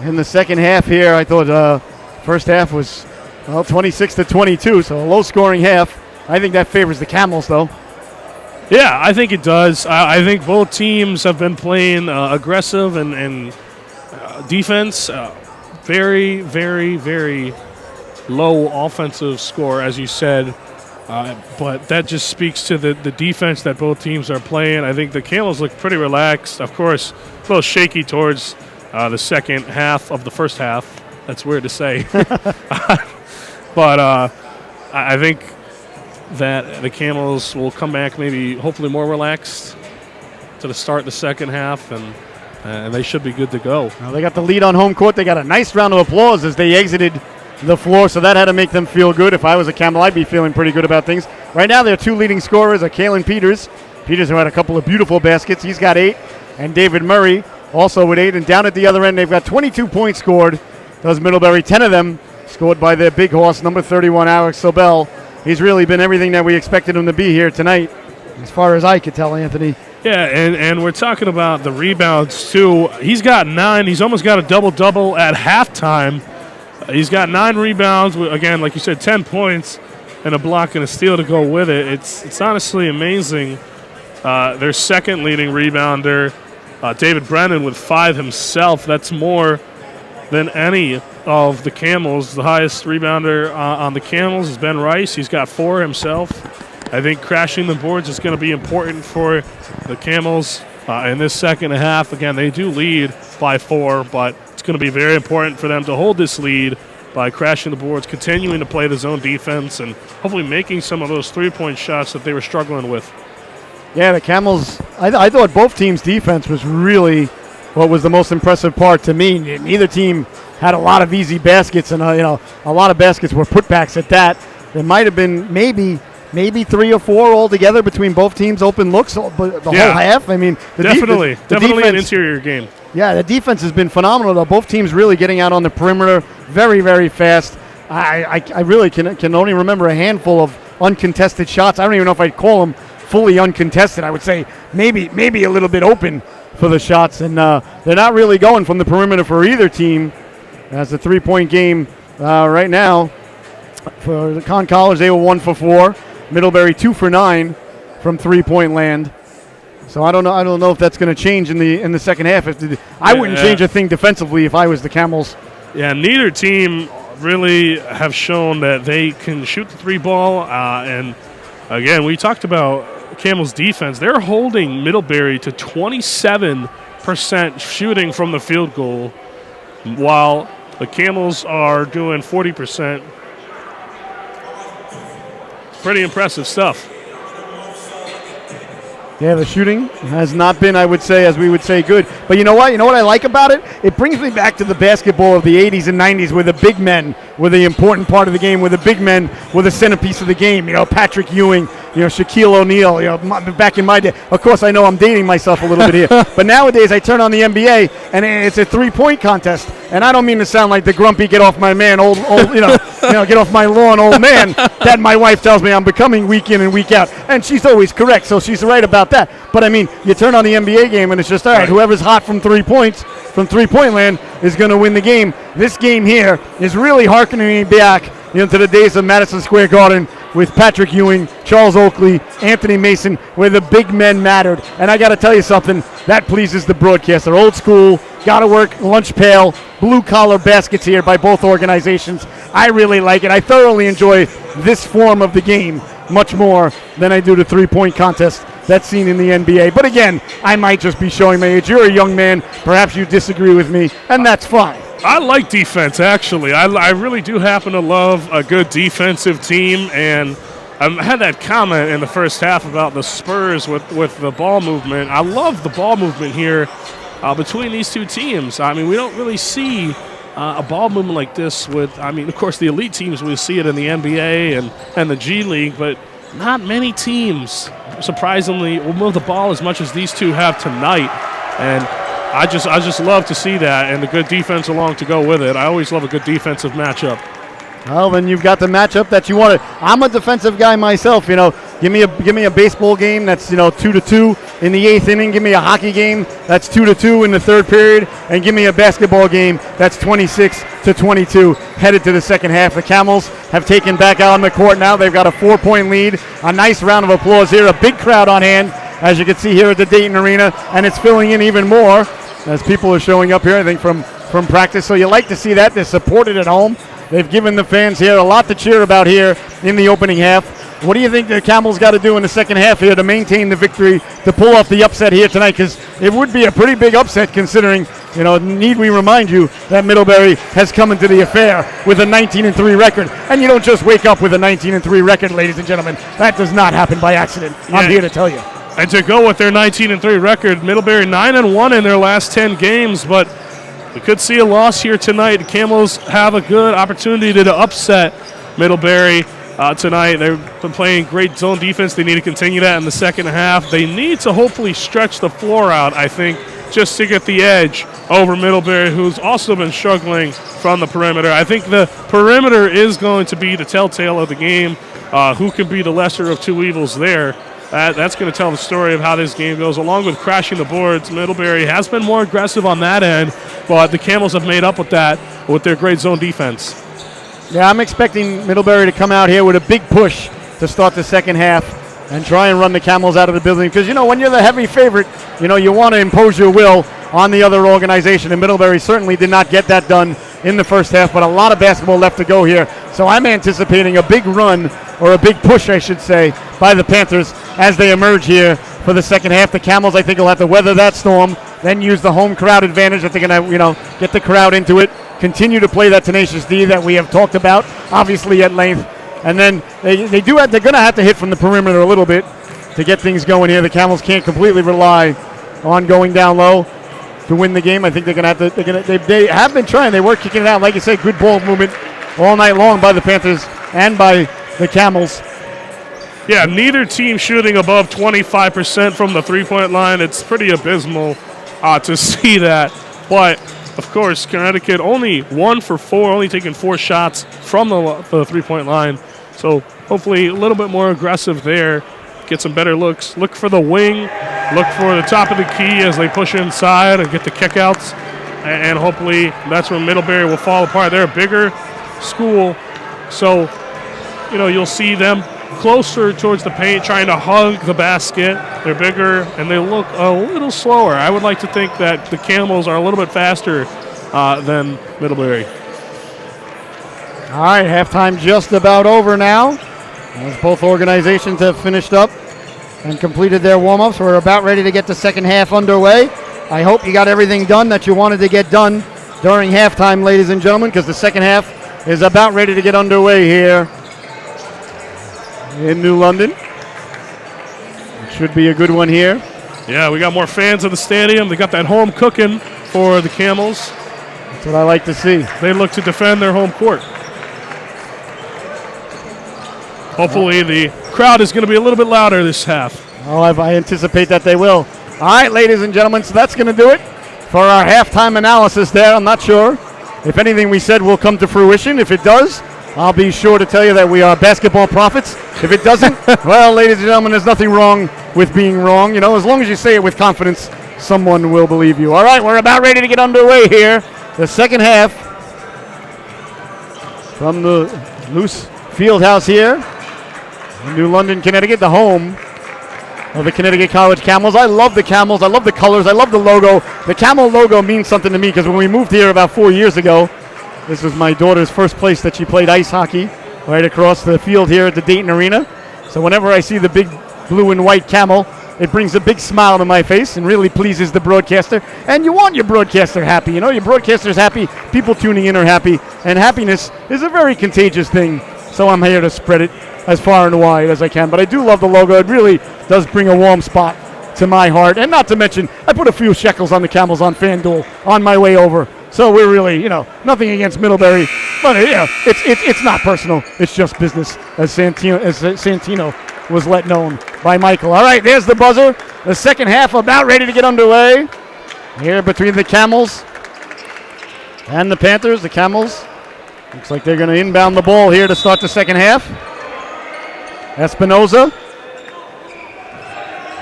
in the second half here? I thought first half was 26-22, so a low-scoring half. I think that favors the Camels, though. Yeah, I think it does. I think both teams have been playing aggressive and defense. Very, very, very low offensive score, as you said. But that just speaks to the defense that both teams are playing. I think the Camels look pretty relaxed. Of course, a little shaky towards the second half of the first half. That's weird to say. But I think that the Camels will come back maybe hopefully more relaxed to the start of the second half, and they should be good to go. Well, they got the lead on home court. They got a nice round of applause as they exited the floor, so that had to make them feel good. If I was a Camel, I'd be feeling pretty good about things. Right now, their two leading scorers are Kalen Peters. Peters, who had a couple of beautiful baskets. He's got 8. And David Murray, also with 8. And down at the other end, they've got 22 points scored. Does Middlebury, 10 of them scored by their big horse, number 31, Alex Sobel. He's really been everything that we expected him to be here tonight, as far as I could tell, Anthony. Yeah, and we're talking about the rebounds, too. He's got 9. He's almost got a double-double at halftime. He's got 9 rebounds, again, like you said, 10 points and a block and a steal to go with it. It's honestly amazing. Their second leading rebounder, David Brennan, with 5 himself. That's more than any of the Camels. The highest rebounder on the Camels is Ben Rice. He's got 4 himself. I think crashing the boards is going to be important for the Camels in this second half. Again, they do lead by 4, but it's going to be very important for them to hold this lead by crashing the boards, continuing to play the zone defense, and hopefully making some of those three-point shots that they were struggling with. Yeah, the Camels, I thought both teams' defense was really what was the most impressive part to me. Neither team had a lot of easy baskets, and a lot of baskets were putbacks at that. There might have been maybe 3 or 4 altogether between both teams' open looks, but the whole half. I mean, definitely defense, an interior game. Yeah, the defense has been phenomenal, though. Both teams really getting out on the perimeter very, very fast. I really can only remember a handful of uncontested shots. I don't even know if I'd call them fully uncontested. I would say maybe a little bit open for the shots, and they're not really going from the perimeter for either team. As a 3-point game right now for the Conn College, they were 1 for 4. Middlebury 2 for 9 from 3-point land. So I don't know if that's going to change in the second half. I wouldn't change a thing defensively if I was the Camels. Yeah, neither team really have shown that they can shoot the 3 ball. And again, we talked about Camels defense. They're holding Middlebury to 27% shooting from the field goal, while the Camels are doing 40%. Pretty impressive stuff. Yeah, the shooting has not been, I would say, as we would say, good. But you know what? You know what I like about it? It brings me back to the basketball of the 80s and 90s where the big men were the important part of the game, where the big men were the centerpiece of the game. Patrick Ewing, Shaquille O'Neal, back in my day. Of course, I know I'm dating myself a little bit here. But nowadays, I turn on the NBA, and it's a 3-point contest. And I don't mean to sound like the grumpy, get off my man, old get off my lawn, old man, that my wife tells me I'm becoming week in and week out. And she's always correct, so she's right about that. But, I mean, you turn on the NBA game, and it's just, all right, whoever's hot from 3 points, from 3-point land, is going to win the game. This game here is really hearkening me back to the days of Madison Square Garden with Patrick Ewing, Charles Oakley, Anthony Mason, where the big men mattered. And I got to tell you something, that pleases the broadcaster. Old school, gotta work, lunch pail, blue collar baskets here by both organizations. I really like it. I thoroughly enjoy this form of the game much more than I do the three-point contest that's seen in the NBA. But again, I might just be showing my age. You're a young man. Perhaps you disagree with me, and that's fine. I like defense, actually. I really do happen to love a good defensive team, and I had that comment in the first half about the Spurs with the ball movement. I love the ball movement here between these two teams. I mean, we don't really see a ball movement like this with, I mean, of course, the elite teams, we see it in the NBA and the G League, but not many teams, surprisingly, will move the ball as much as these two have tonight. And I just love to see that, and the good defense along to go with it. I always love a good defensive matchup. Well, then you've got the matchup that you wanted. I'm a defensive guy myself. You know, give me a baseball game that's 2-2 in the 8th inning. Give me a hockey game that's 2-2 in the 3rd period, and give me a basketball game that's 26-22 headed to the second half. The Camels have taken back out on the court now. They've got a 4-point lead. A nice round of applause here. A big crowd on hand, as you can see here at the Dayton Arena, and it's filling in even more as people are showing up here. I think from practice. So you like to see that. They're supported at home. They've given the fans here a lot to cheer about here in the opening half. What do you think the Camels got to do in the second half here to maintain the victory, to pull off the upset here tonight? Because it would be a pretty big upset considering, need we remind you that Middlebury has come into the affair with a 19-3 record. And you don't just wake up with a 19-3 record, ladies and gentlemen. That does not happen by accident. Yeah. I'm here to tell you. And to go with their 19-3 record, Middlebury 9-1 in their last 10 games, but we could see a loss here tonight. The Camels have a good opportunity to upset Middlebury tonight. They've been playing great zone defense. They need to continue that in the second half. They need to hopefully stretch the floor out, I think, just to get the edge over Middlebury, who's also been struggling from the perimeter. I think the perimeter is going to be the telltale of the game. Who can be the lesser of two evils there? That's going to tell the story of how this game goes. Along with crashing the boards, Middlebury has been more aggressive on that end, but the Camels have made up with that with their great zone defense. Yeah, I'm expecting Middlebury to come out here with a big push to start the second half and try and run the Camels out of the building. Because, when you're the heavy favorite, you want to impose your will on the other organization. And Middlebury certainly did not get that done in the first half, but a lot of basketball left to go here. So I'm anticipating a big run, or a big push, I should say, by the Panthers as they emerge here for the second half. The Camels, I think, will have to weather that storm, then use the home crowd advantage. I think they're going to, get the crowd into it, continue to play that tenacious D that we have talked about, obviously at length. And then they're going to have to hit from the perimeter a little bit to get things going here. The Camels can't completely rely on going down low to win the game. I think they're going to have to. They have been trying. They were kicking it out, like you said, good ball movement all night long by the Panthers and by the Camels. Yeah, neither team shooting above 25% from the three-point line. It's pretty abysmal to see that. But, of course, Connecticut only 1 for 4, only taking 4 shots from the three-point line. So hopefully a little bit more aggressive there, get some better looks. Look for the wing, look for the top of the key as they push inside and get the kickouts. And hopefully that's when Middlebury will fall apart. They're a bigger school, so you'll see them closer towards the paint, trying to hug the basket. They're bigger, and they look a little slower. I would like to think that the Camels are a little bit faster than Middlebury. All right, halftime just about over now, as both organizations have finished up and completed their warm-ups. We're about ready to get the second half underway. I hope you got everything done that you wanted to get done during halftime, ladies and gentlemen, because the second half is about ready to get underway here in New London. It should be a good one here. Yeah, we got more fans in the stadium. They got that home cooking for the Camels. That's what I like to see. They look to defend their home court. Hopefully the crowd is going to be a little bit louder this half. Oh, I anticipate that they will. All right, ladies and gentlemen, so that's going to do it for our halftime analysis there. I'm not sure if anything we said will come to fruition. If it does, I'll be sure to tell you that we are basketball prophets. If it doesn't, well, ladies and gentlemen, there's nothing wrong with being wrong. As long as you say it with confidence, someone will believe you. All right, we're about ready to get underway here. The second half from the Loose Fieldhouse here New London, Connecticut, the home of the Connecticut College Camels. I love the Camels. I love the colors. I love the logo. The Camel logo means something to me because when we moved here about 4 years ago, this was my daughter's first place that she played ice hockey, right across the field here at the Dayton Arena. So whenever I see the big blue and white camel, it brings a big smile to my face and really pleases the broadcaster. And you want your broadcaster happy. You know, your broadcaster's happy, people tuning in are happy, and happiness is a very contagious thing. So I'm here to spread it as far and wide as I can. But I do love the logo. It really does bring a warm spot to my heart. And not to mention, I put a few shekels on the Camels on FanDuel on my way over. So we're really, nothing against Middlebury. But, it's not personal. It's just business, as Santino was let known by Michael. All right, there's the buzzer. The second half about ready to get underway. Here between the Camels and the Panthers. The Camels, looks like they're going to inbound the ball here to start the second half. Espinoza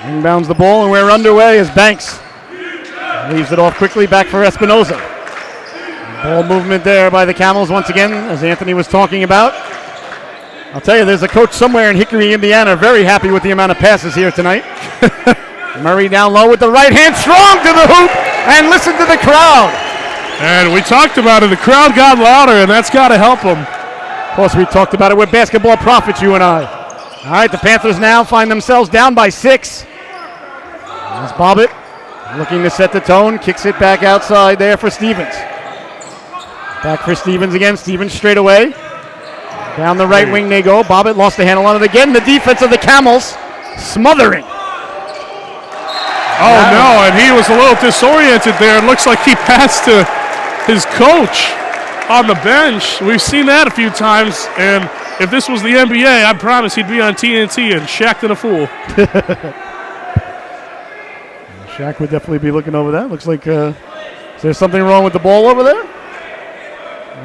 inbounds the ball, and we're underway as Banks leaves it off quickly. Back for Espinoza. Ball movement there by the Camels once again, as Anthony was talking about. I'll tell you, there's a coach somewhere in Hickory, Indiana, very happy with the amount of passes here tonight. Murray down low with the right hand, strong to the hoop, and listen to the crowd. And we talked about it. The crowd got louder, and that's got to help them. Of course, we talked about it with Basketball Prophets, you and I. All right, the Panthers now find themselves down by 6. There's Bobbitt looking to set the tone, kicks it back outside there for Stevens. Back for Stevens again. Stevens straight away. Down the right wing they go. Bobbitt lost the handle on it again. The defense of the Camels smothering. Oh, no, and he was a little disoriented there. It looks like he passed to his coach on the bench. We've seen that a few times, and if this was the NBA, I promise he'd be on TNT and Shaq to the fool. Shaq would definitely be looking over that. Looks like, is there something wrong with the ball over there?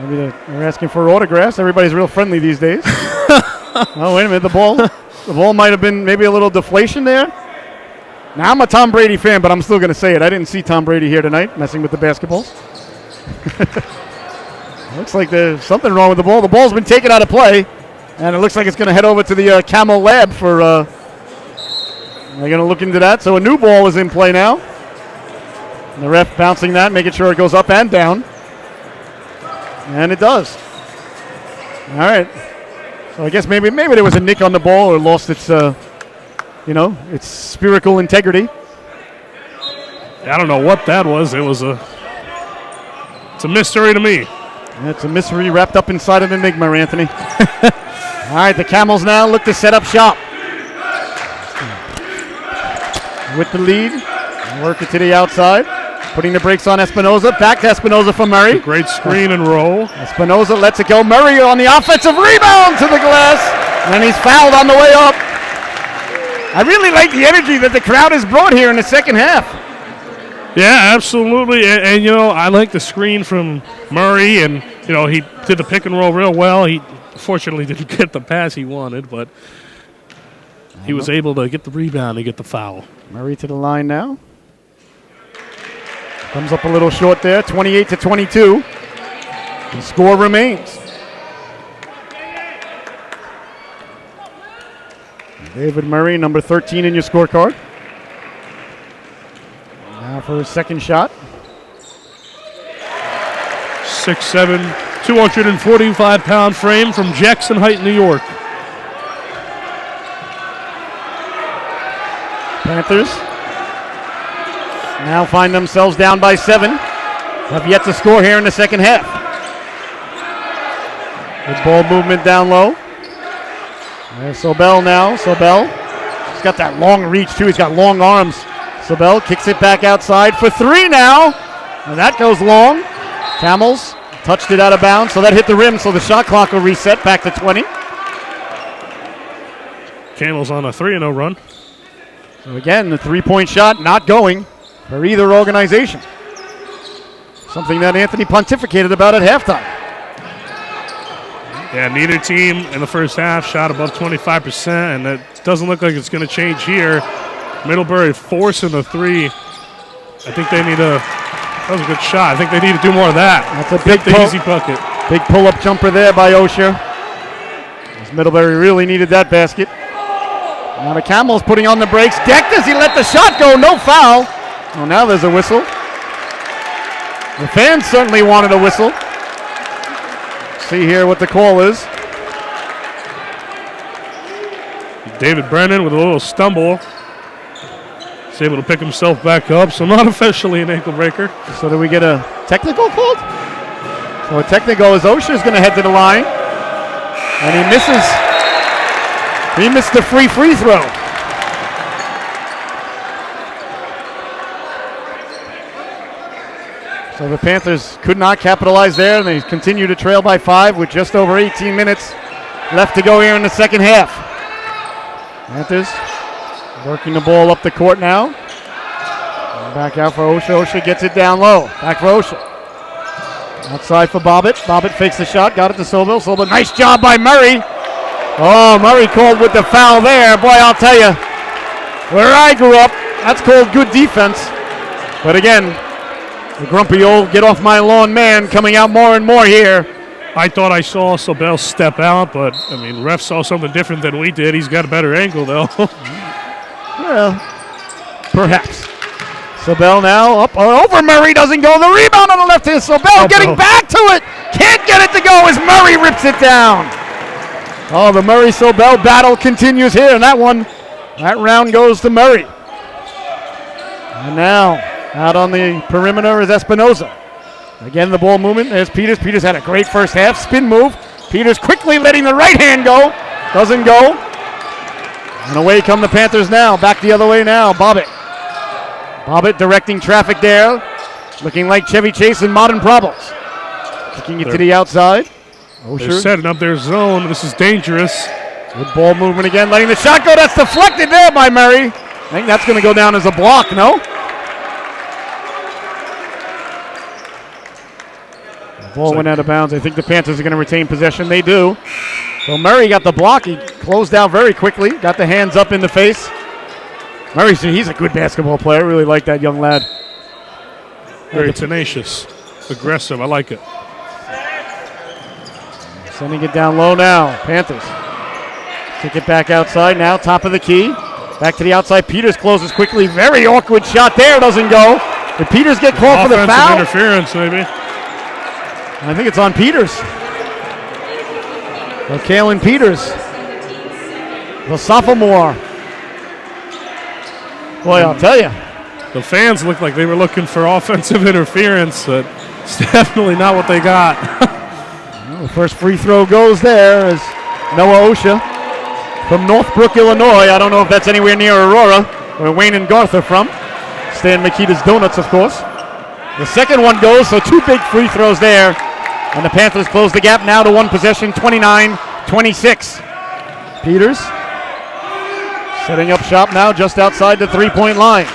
Maybe they're asking for autographs. Everybody's real friendly these days. Oh, wait a minute. The ball might have been maybe a little deflation there. Now, I'm a Tom Brady fan, but I'm still going to say it. I didn't see Tom Brady here tonight messing with the basketballs. Looks like there's something wrong with the ball. The ball's been taken out of play, and it looks like it's going to head over to the Camel lab for they're going to look into that. So a new ball is in play now. And the ref bouncing that, making sure it goes up and down. And it does. All right. So I guess maybe there was a nick on the ball or lost its, its spherical integrity. I don't know what that was. It's a mystery to me. It's a mystery wrapped up inside an enigma, Anthony. All right, the Camels now look to set up shop. With the lead, work it to the outside. Putting the brakes on Espinoza. Back to Espinoza for Murray. Great screen and roll. Espinoza lets it go. Murray on the offensive rebound to the glass. And he's fouled on the way up. I really like the energy that the crowd has brought here in the second half. Yeah, absolutely. And I like the screen from Murray. And, he did the pick and roll real well. He fortunately didn't get the pass he wanted, but he was able to get the rebound and get the foul. Murray to the line now. Comes up a little short there, 28-22. The score remains. David Murray, number 13 in your scorecard. Now for his second shot. 6'7", 245-pound frame from Jackson Heights, New York. Panthers now find themselves down by 7. Have yet to score here in the second half. Good ball movement down low. There's Sobel now. Sobel. He's got that long reach, too. He's got long arms. Sobel kicks it back outside for 3 now. And that goes long. Camels touched it out of bounds, so that hit the rim, so the shot clock will reset back to 20. Camels on a 3-0 run. So again, the three-point shot not going for either organization. Something that Anthony pontificated about at halftime. Yeah, neither team in the first half shot above 25%, and it doesn't look like it's going to change here. Middlebury forcing the 3. I think they need that was a good shot. I think they need to do more of that. That's a big easy bucket. Big pull-up jumper there by Osher. Middlebury really needed that basket. Now the Camels putting on the brakes. Decked as he let the shot go. No foul. Well, now there's a whistle. The fans certainly wanted a whistle. See here what the call is. David Brennan with a little stumble. He's able to pick himself back up, so not officially an ankle breaker. So do we get a technical called? So a technical is Osha's going to head to the line. And he misses. He missed the free throw. So the Panthers could not capitalize there, and they continue to trail by 5 with just over 18 minutes left to go here in the second half. Panthers working the ball up the court now. And back out for Osha. Osha gets it down low. Back for Osha. Outside for Bobbitt. Bobbitt fakes the shot. Got it to Sobel. Sobel, nice job by Murray. Oh, Murray called with the foul there. Boy, I'll tell you, where I grew up, that's called good defense. But again, the grumpy old get off my lawn man coming out more and more here. I thought I saw Sobel step out, but, I mean, ref saw something different than we did. He's got a better angle, though. Well, perhaps. Sobel now up over Murray, doesn't go. The rebound on the left hand. Sobel getting back to it. Can't get it to go as Murray rips it down. Oh, the Murray-Sobel battle continues here, and that round goes to Murray. And now, out on the perimeter is Espinoza. Again, the ball movement. There's Peters. Peters had a great first half. Spin move. Peters quickly letting the right hand go. Doesn't go. And away come the Panthers now. Back the other way now. Bobbitt. Bobbitt directing traffic there. Looking like Chevy Chase in Modern Problems. Kicking it to the outside. They're setting up their zone. This is dangerous. Good ball movement again. Letting the shot go. That's deflected there by Murray. I think that's going to go down as a block, no? Ball went out of bounds. I think the Panthers are going to retain possession. They do. So Murray got the block. He closed out very quickly. Got the hands up in the face. Murray, he's a good basketball player. I really like that young lad. Very tenacious. Aggressive. I like it. Sending it down low now. Panthers. Kick it back outside now. Top of the key. Back to the outside. Peters closes quickly. Very awkward shot there. Doesn't go. Did Peters get called for the foul? Interference, maybe. I think it's on Peters. Well, Kalen Peters, the sophomore. Boy, I'll tell you. The fans looked like they were looking for offensive interference, but it's definitely not what they got. Well, the first free throw goes there as Noah Osha from Northbrook, Illinois. I don't know if that's anywhere near Aurora, where Wayne and Garth are from. Stan Makita's Donuts, of course. The second one goes, so 2 big free throws there. And the Panthers close the gap now to 1 possession, 29-26. Peters setting up shop now just outside the 3-point line.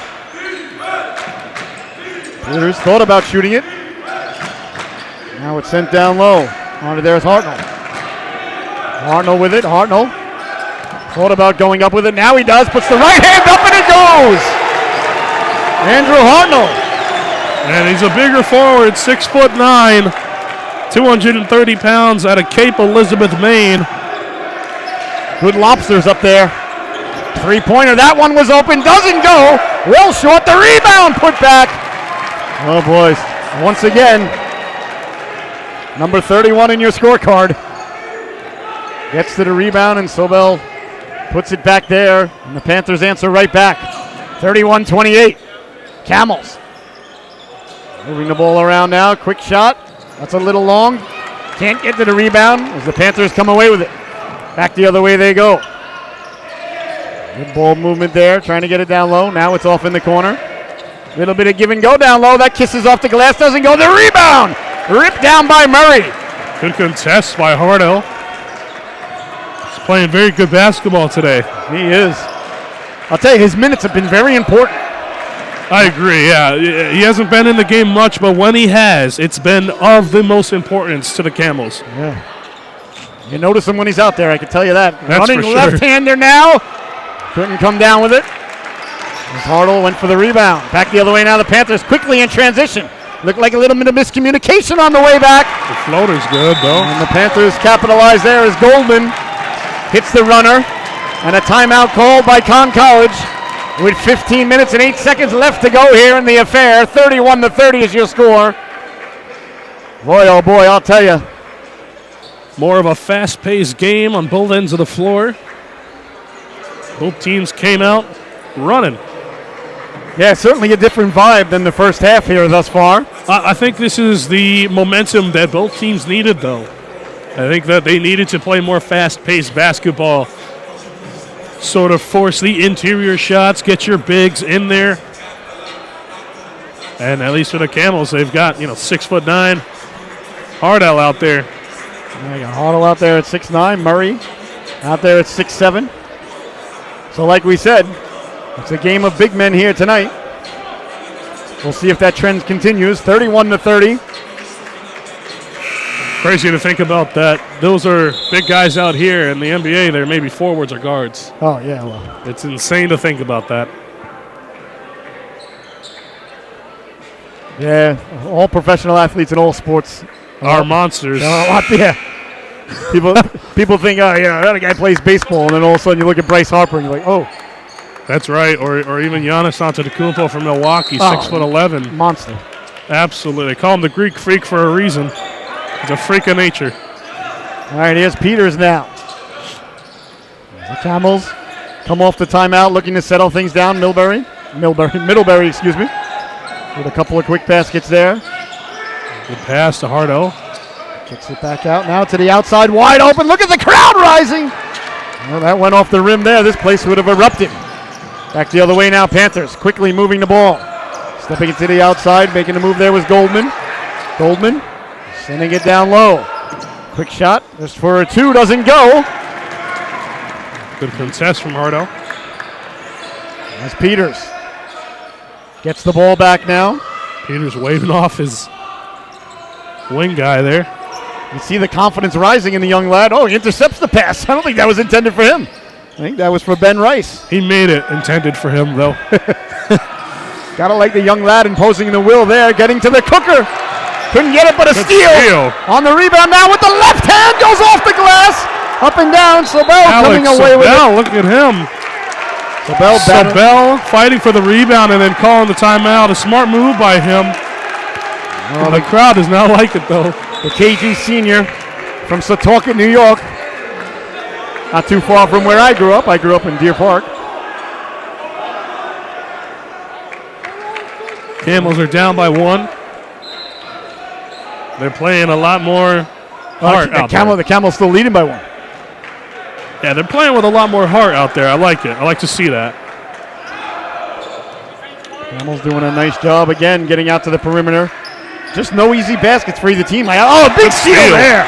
Peters thought about shooting it. Now it's sent down low. Onto there is Hartnell. Hartnell with it. Hartnell thought about going up with it. Now he does. Puts the right hand up and it goes. Andrew Hartnell. And he's a bigger forward, 6'9", 230 pounds out of Cape Elizabeth, Maine. Good lobsters up there. 3-pointer. That one was open. Doesn't go. Well short. The rebound put back. Oh, boys. Once again, number 31 in your scorecard gets to the rebound, and Sobel puts it back there, and the Panthers answer right back. 31-28. Camels. Moving the ball around now. Quick shot. That's a little long. Can't get to the rebound as the Panthers come away with it. Back the other way they go. Good ball movement there. Trying to get it down low. Now it's off in the corner. Little bit of give and go down low. That kisses off the glass. Doesn't go. The rebound. Ripped down by Murray. Good contest by Hartnell. He's playing very good basketball today. He is. I'll tell you, his minutes have been very important. I agree, yeah. He hasn't been in the game much, but when he has, it's been of the most importance to the Camels. Yeah. You notice him when he's out there, I can tell you that. That's running for sure. left-hander now. Couldn't come down with it. As Hartnell went for the rebound. Back the other way now, the Panthers quickly in transition. Looked like a little bit of miscommunication on the way back. The floater's good, though. And the Panthers capitalize there as Goldman hits the runner. And a timeout called by Conn College with 15 minutes and 8 seconds left to go here in the affair. 31-30 is your score. Boy, oh boy, I'll tell you. More of a fast-paced game on both ends of the floor. Both teams came out running. Yeah, certainly a different vibe than the first half here thus far. I think this is the momentum that both teams needed, though. I think that they needed to play more fast-paced basketball, sort of force the interior shots, get your bigs in there. And at least for the Camels, they've got, 6'9" Hardell out there. You got Hardell out there at 6'9", Murray out there at 6'7". So like we said, it's a game of big men here tonight. We'll see if that trend continues. 31-30. Crazy to think about that. Those are big guys out here. In the NBA, they're maybe forwards or guards. Oh, yeah, well. It's insane to think about that. Yeah, all professional athletes in all sports are monsters. Yeah. People think, oh, yeah, that guy plays baseball, and then all of a sudden you look at Bryce Harper and you're like, oh. That's right, or even Giannis Antetokounmpo from Milwaukee, 6'11". Monster. Absolutely. They call him the Greek Freak for a reason. He's a freak of nature. All right, here's Peters now. The Camels come off the timeout looking to settle things down. Middlebury, excuse me. With a couple of quick baskets there. Good pass to Hardell. Kicks it back out now to the outside, wide open. Look at the crowd rising. Well, that went off the rim there. This place would have erupted. Back the other way now, Panthers quickly moving the ball. Stepping it to the outside, making the move there was Goldman. Goldman sending it down low. Quick shot, just for a two, doesn't go. Good contest from Hardell. That's Peters. Gets the ball back now. Peters waving off his wing guy there. You see the confidence rising in the young lad. Oh, he intercepts the pass. I don't think that was intended for him. I think that was for Ben Rice. He made it intended for him, though. Gotta like the young lad imposing the will there, getting to the cooker. Couldn't get it, but a steal. On the rebound now with the left hand, goes off the glass. Up and down, Sobel coming away with it. Look at him. Sobel fighting for the rebound and then calling the timeout. A smart move by him. Oh, the crowd does not like it, though. The KG senior from Setauket, New York. Not too far from where I grew up. I grew up in Deer Park. Camels are down by one. They're playing a lot more heart out there. The Camels still leading by one. Yeah, they're playing with a lot more heart out there. I like it. I like to see that. Camels doing a nice job again, getting out to the perimeter. Just no easy baskets for either team. Oh, big steal there.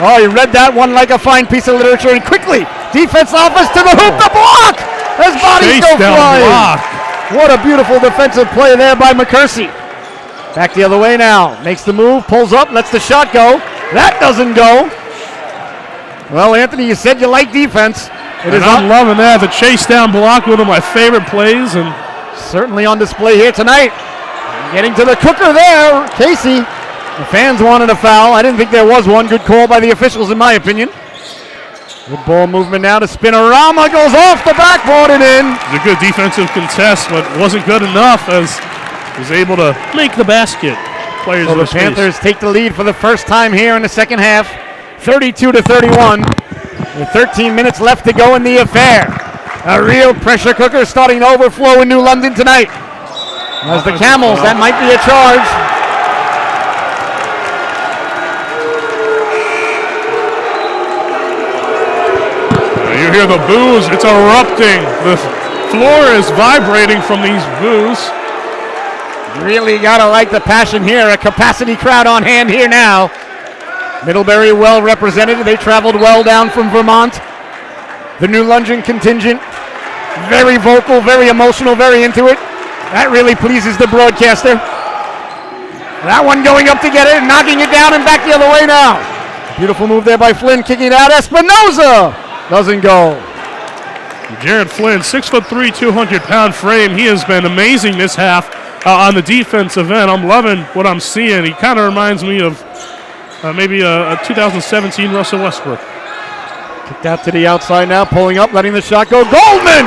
Oh, he read that one like a fine piece of literature, and quickly, defense office to the hoop, the block! His bodies go flying. Block. What a beautiful defensive play there by McCursey. Back the other way now. Makes the move, pulls up, lets the shot go. That doesn't go. Well, Anthony, you said you like defense. I'm loving that. The chase down block, one of my favorite plays, and certainly on display here tonight. Getting to the cooker there, Casey. The fans wanted a foul. I didn't think there was one. Good call by the officials, in my opinion. Good ball movement now to Spinorama. Goes off the backboard and in. It's a good defensive contest, but wasn't good enough as he was able to make the basket. Players so the Panthers take the lead for the first time here in the second half. 32-31. With 13 minutes left to go in the affair. A real pressure cooker starting to overflow in New London tonight. As the Camels, that might be a charge. You hear the boos, it's erupting. The floor is vibrating from these boos. Really gotta like the passion here. A capacity crowd on hand here now. Middlebury well represented. They traveled well down from Vermont. The New London contingent, very vocal, very emotional, very into it. That really pleases the broadcaster. That one going up to get it, knocking it down and back the other way now. Beautiful move there by Flynn, kicking it out. Espinoza doesn't go. Jared Flynn, 6'3", 200-pound frame. He has been amazing this half on the defensive end. I'm loving what I'm seeing. He kind of reminds me of maybe a 2017 Russell Westbrook. Kicked out to the outside now, pulling up, letting the shot go. Goldman!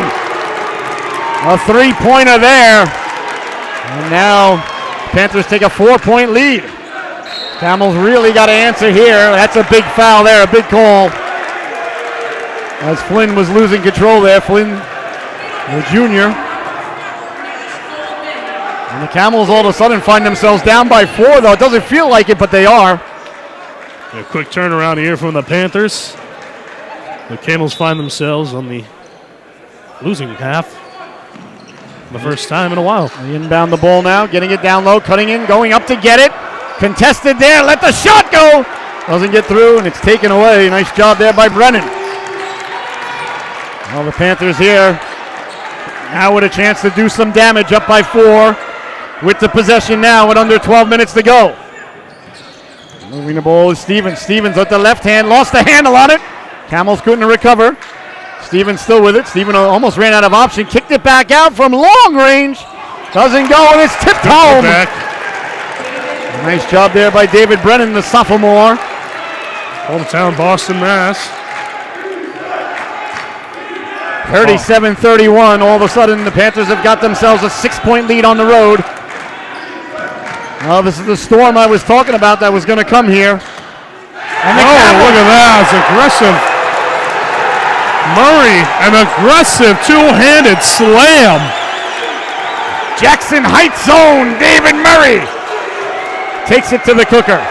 A three-pointer there. And now Panthers take a 4-point lead. Camels really got to answer here. That's a big foul there, a big call. As Flynn was losing control there. Flynn, the junior. And the Camels all of a sudden find themselves down by 4, though. It doesn't feel like it, but they are. A quick turnaround here from the Panthers. The Camels find themselves on the losing half. The first time in a while. They inbound the ball now, getting it down low, cutting in, going up to get it. Contested there, let the shot go. Doesn't get through, and it's taken away. Nice job there by Brennan. Well, the Panthers here now with a chance to do some damage, up by 4 with the possession now with under 12 minutes to go. Moving the ball is Stevens. Stevens with the left hand, lost the handle on it. Camels couldn't recover. Stevens still with it. Stevens almost ran out of option. Kicked it back out from long range. Doesn't go, and it's tipped home. Nice job there by David Brennan, the sophomore. Hometown Boston, Mass. 37-31. All of a sudden, the Panthers have got themselves a 6-point lead on the road. Well, this is the storm I was talking about that was going to come here. And look at that. It's aggressive. Murray, an aggressive two-handed slam. Jackson Heights zone, David Murray takes it to the cooker.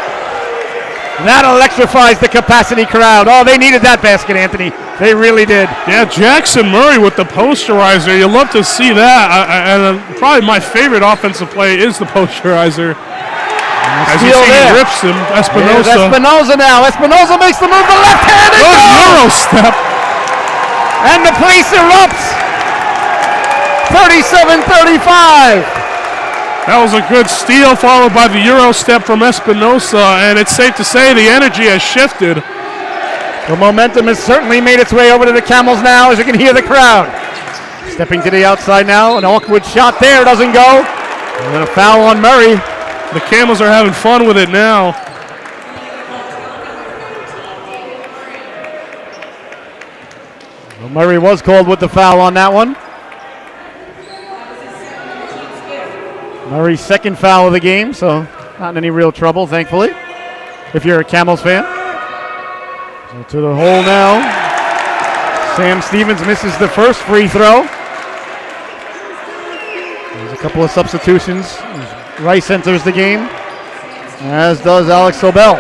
That electrifies the capacity crowd. Oh, they needed that basket, Anthony. They really did. Yeah, Jackson Murray with the posterizer. You love to see that. And probably my favorite offensive play is the posterizer. As you see, he rips him. Espinosa. Espinosa now. Espinosa makes the move. The left hand. Good Euro step. And the place erupts. 37-35. That was a good steal, followed by the Euro step from Espinosa, and it's safe to say the energy has shifted. The momentum has certainly made its way over to the Camels now, as you can hear the crowd. Stepping to the outside now, an awkward shot there, doesn't go. And then a foul on Murray. The Camels are having fun with it now. Well, Murray was called with the foul on that one. Murray's second foul of the game, so not in any real trouble, thankfully, if you're a Camels fan. So to the hole now. Sam Stevens misses the first free throw. There's a couple of substitutions. Rice enters the game, as does Alex Sobel.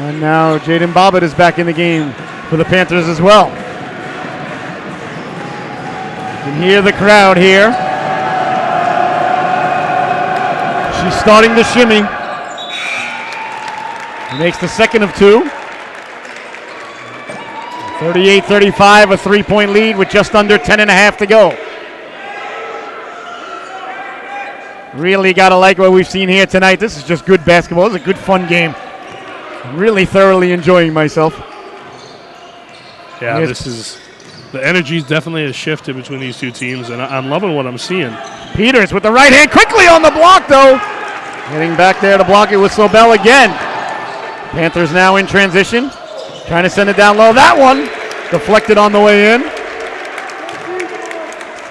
And now Jaden Bobbitt is back in the game for the Panthers as well. You can hear the crowd here. She's starting to shimmy. He makes the second of 2. 38-35, a 3-point lead with just under 10.5 to go. Really got to like what we've seen here tonight. This is just good basketball. It's a good, fun game. I'm really thoroughly enjoying myself. Yeah, the energy definitely has shifted between these two teams, and I'm loving what I'm seeing. Peters with the right hand, quickly on the block, though. Getting back there to block it with Sobel again. Panthers now in transition. Trying to send it down low. That one deflected on the way in.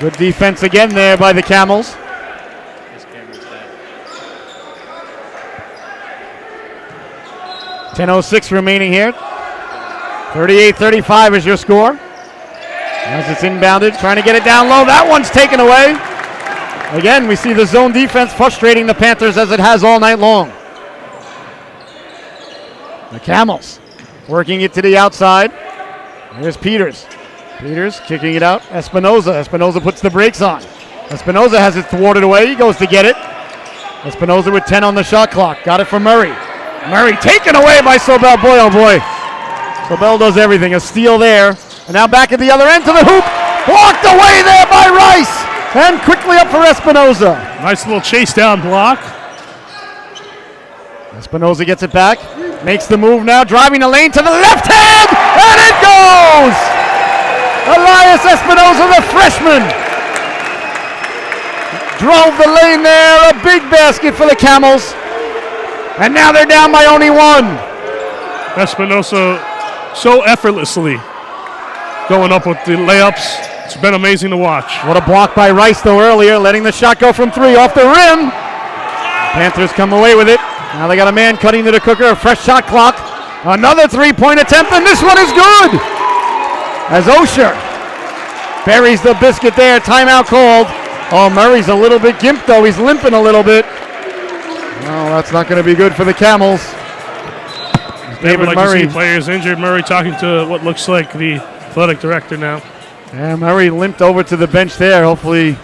Good defense again there by the Camels. 10:06 remaining here. 38-35 is your score. As it's inbounded, trying to get it down low. That one's taken away. Again, we see the zone defense frustrating the Panthers as it has all night long. The Camels working it to the outside. There's Peters. Peters kicking it out. Espinosa. Espinosa puts the brakes on. Espinosa has it thwarted away. He goes to get it. Espinosa with 10 on the shot clock. Got it from Murray. Murray taken away by Sobel. Boy, oh boy. Sobel does everything. A steal there. And now back at the other end to the hoop. Blocked away there by Rice. And quickly up for Espinosa. Nice little chase down block. Espinosa gets it back. Makes the move now. Driving the lane to the left hand. And it goes. Elias Espinosa, the freshman. Drove the lane there. A big basket for the Camels. And now they're down by only 1. Espinosa so effortlessly going up with the layups. It's been amazing to watch. What a block by Rice, though, earlier, letting the shot go from 3 off the rim. Panthers come away with it. Now they got a man cutting to the cooker, a fresh shot clock. Another three-point attempt, and this one is good. As Osher buries the biscuit there, timeout called. Oh, Murray's a little bit gimped, though. He's limping a little bit. Well, that's not going to be good for the Camels. David like Murray. To see players injured. Murray talking to what looks like the athletic director now. Yeah, Murray limped over to the bench there. Hopefully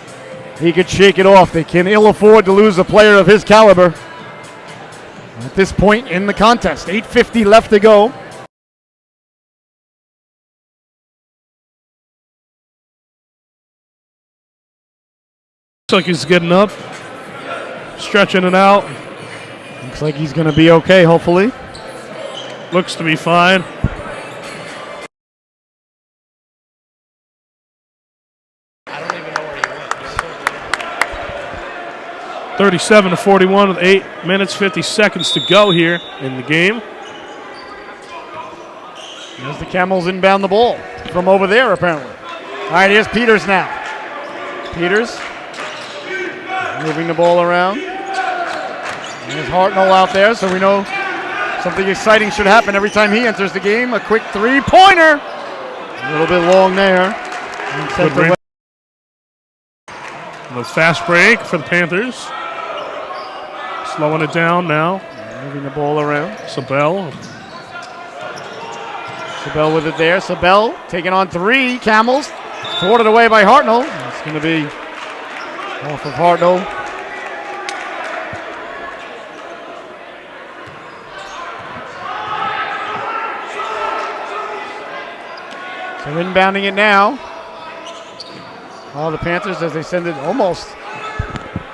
he could shake it off. They can ill afford to lose a player of his caliber at this point in the contest. 8:50 left to go. Looks like he's getting up, stretching it out. Looks like he's going to be okay, hopefully. Looks to be fine. I don't even know where he went. 37-41 with 8 minutes, 50 seconds to go here in the game. As the Camels inbound the ball from over there, apparently. All right, here's Peters now. Peters moving the ball around. There's Hartnell out there, so we know something exciting should happen every time he enters the game. A quick three-pointer. A little bit long there. A fast break for the Panthers. Slowing it down now. Moving the ball around. Sabell with it there. Sabell taking on 3. Camels. Thwarted away by Hartnell. It's going to be off of Hartnell. So inbounding it now. All the Panthers as they send it almost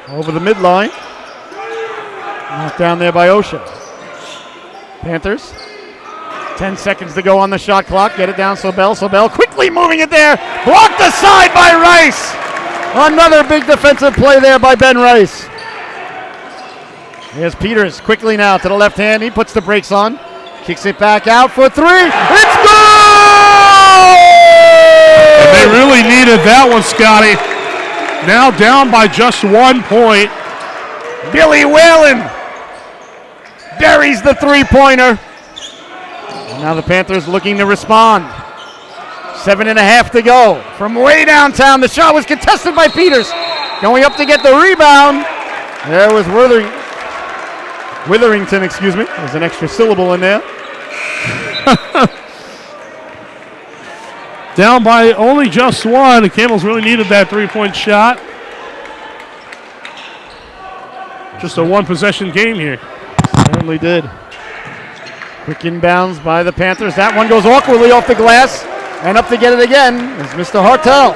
over the midline. Knocked down there by Osha. Panthers. 10 seconds to go on the shot clock. Get it down, Sobel. Sobel quickly moving it there. Blocked aside by Rice. Another big defensive play there by Ben Rice. Here's Peters quickly now to the left hand. He puts the brakes on. Kicks it back out for 3. It's good! And they really needed that one, Scotty. Now down by just 1 point. Billy Whalen buries the three-pointer. And now the Panthers looking to respond. 7.5 to go. From way downtown, the shot was contested by Peters. Going up to get the rebound. There was Witherington, excuse me. There's an extra syllable in there. Down by only just 1. The Camels really needed that three-point shot. Just a one-possession game here. Certainly did. Quick inbounds by the Panthers. That one goes awkwardly off the glass. And up to get it again is Mr. Hartel.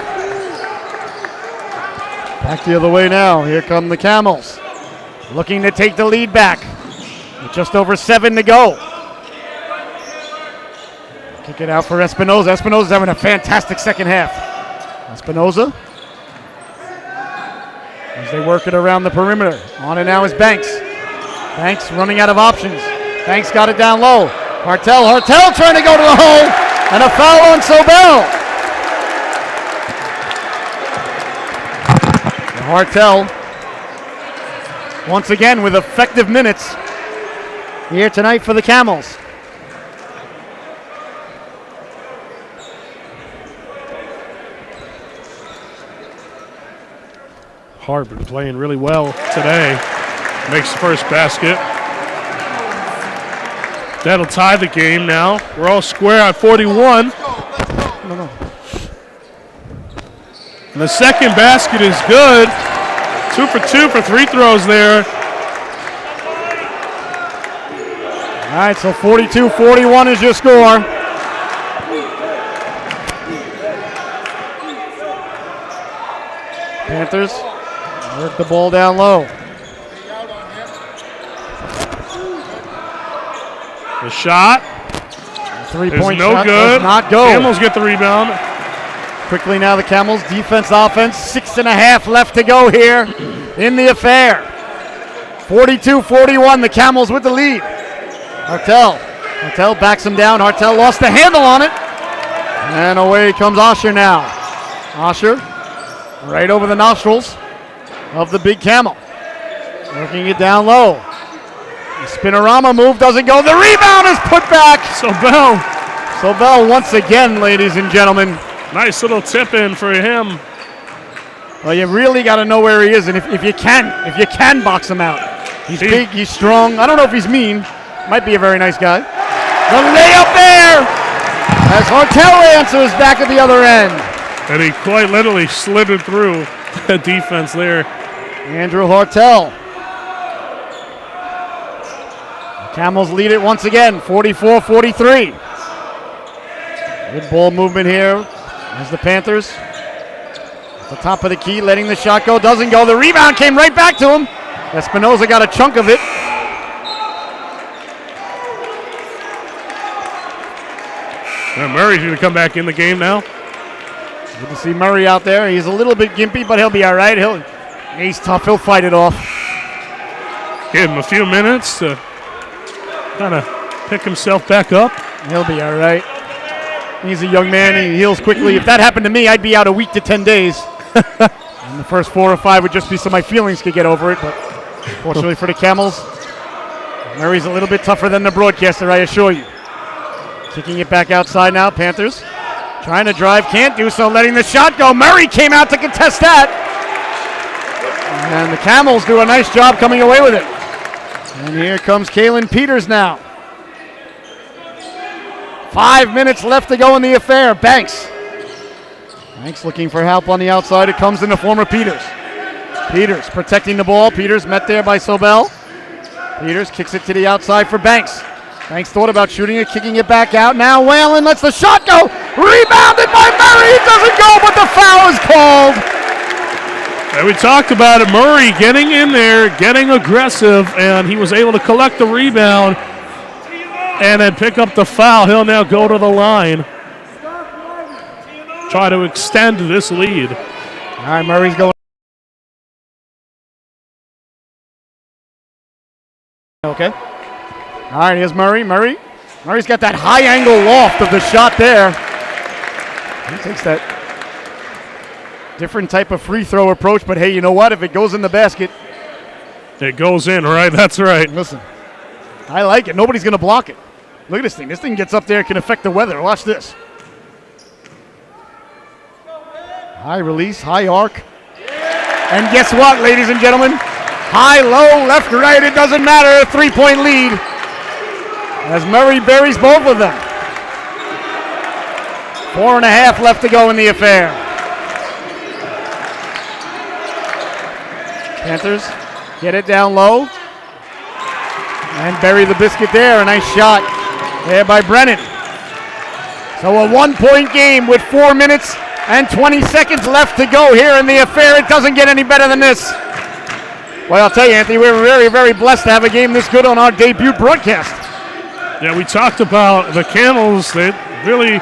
Back the other way now. Here come the Camels. Looking to take the lead back. With just over 7 to go. Kick it out for Espinoza. Espinoza's having a fantastic second half. Espinoza. As they work it around the perimeter. On it now is Banks. Banks running out of options. Banks got it down low. Hartel trying to go to the hole. And a foul on Sobel. Hartel once again with effective minutes here tonight for the Camels. Harbin playing really well today. Makes the first basket. That'll tie the game now. We're all square at 41. And the second basket is good. 2 for 2 for free throws there. All right, so 42-41 is your score. Panthers work the ball down low. The shot. Three-point no shot good. does not go. Camels get the rebound. Quickly now the Camels, defense, offense, 6.5 left to go here in the affair. 42-41, the Camels with the lead. Hartel Hartel backs him down. Hartel lost the handle on it. And away comes Osher now. Osher right over the nostrils of the big Camel. Working it down low. The spinorama move doesn't go. The rebound is put back. Sobel once again, ladies and gentlemen. Nice little tip in for him. Well, you really got to know where he is, and if you can box him out. He's big, he's strong. I don't know if he's mean. Might be a very nice guy. The layup there as Hartel answers back at the other end. And he quite literally slithered through the defense there. Andrew Hartel. The Camels lead it once again, 44-43. Good ball movement here as the Panthers at the top of the key, letting the shot go. Doesn't go. The rebound came right back to him. Espinoza got a chunk of it. Murray's going to come back in the game now. Good to see Murray out there. He's a little bit gimpy, but he'll be all right. He's tough. He'll fight it off. Give him a few minutes to kind of pick himself back up. He'll be all right. He's a young man. He heals quickly. If that happened to me, I'd be out a week to 10 days. And the first 4 or 5 would just be so my feelings could get over it. But fortunately for the Camels, Murray's a little bit tougher than the broadcaster, I assure you. Kicking it back outside now, Panthers. Trying to drive, can't do so, letting the shot go. Murray came out to contest that. And the Camels do a nice job coming away with it. And here comes Kalen Peters now. 5 minutes left to go in the affair. Banks looking for help on the outside. It comes in the form of Peters. Peters protecting the ball. Peters met there by Sobel. Peters kicks it to the outside for Banks. Banks thought about shooting it, kicking it back out. Now Whalen lets the shot go. Rebounded by Murray. It doesn't go, but the foul is called. And we talked about it. Murray getting in there, getting aggressive, and he was able to collect the rebound and then pick up the foul. He'll now go to the line. Try to extend this lead. All right, Murray's going. Okay. All right, here's Murray. Murray's got that high angle loft of the shot there. He takes that different type of free throw approach, but hey, you know what? If it goes in the basket, it goes in, right? That's right. Listen, I like it. Nobody's going to block it. Look at this thing. This thing gets up there, can affect the weather. Watch this. High release, high arc. And guess what, ladies and gentlemen? High, low, left, right, it doesn't matter. A 3-point lead as Murray buries both of them. 4.5 left to go in the affair. Panthers get it down low and bury the biscuit there. A nice shot there by Brennan. So a 1-point game with 4 minutes and 20 seconds left to go here in the affair. It doesn't get any better than this. Well, I'll tell you, Anthony, we're very, very blessed to have a game this good on our debut broadcast. Yeah, we talked about the Camels. They really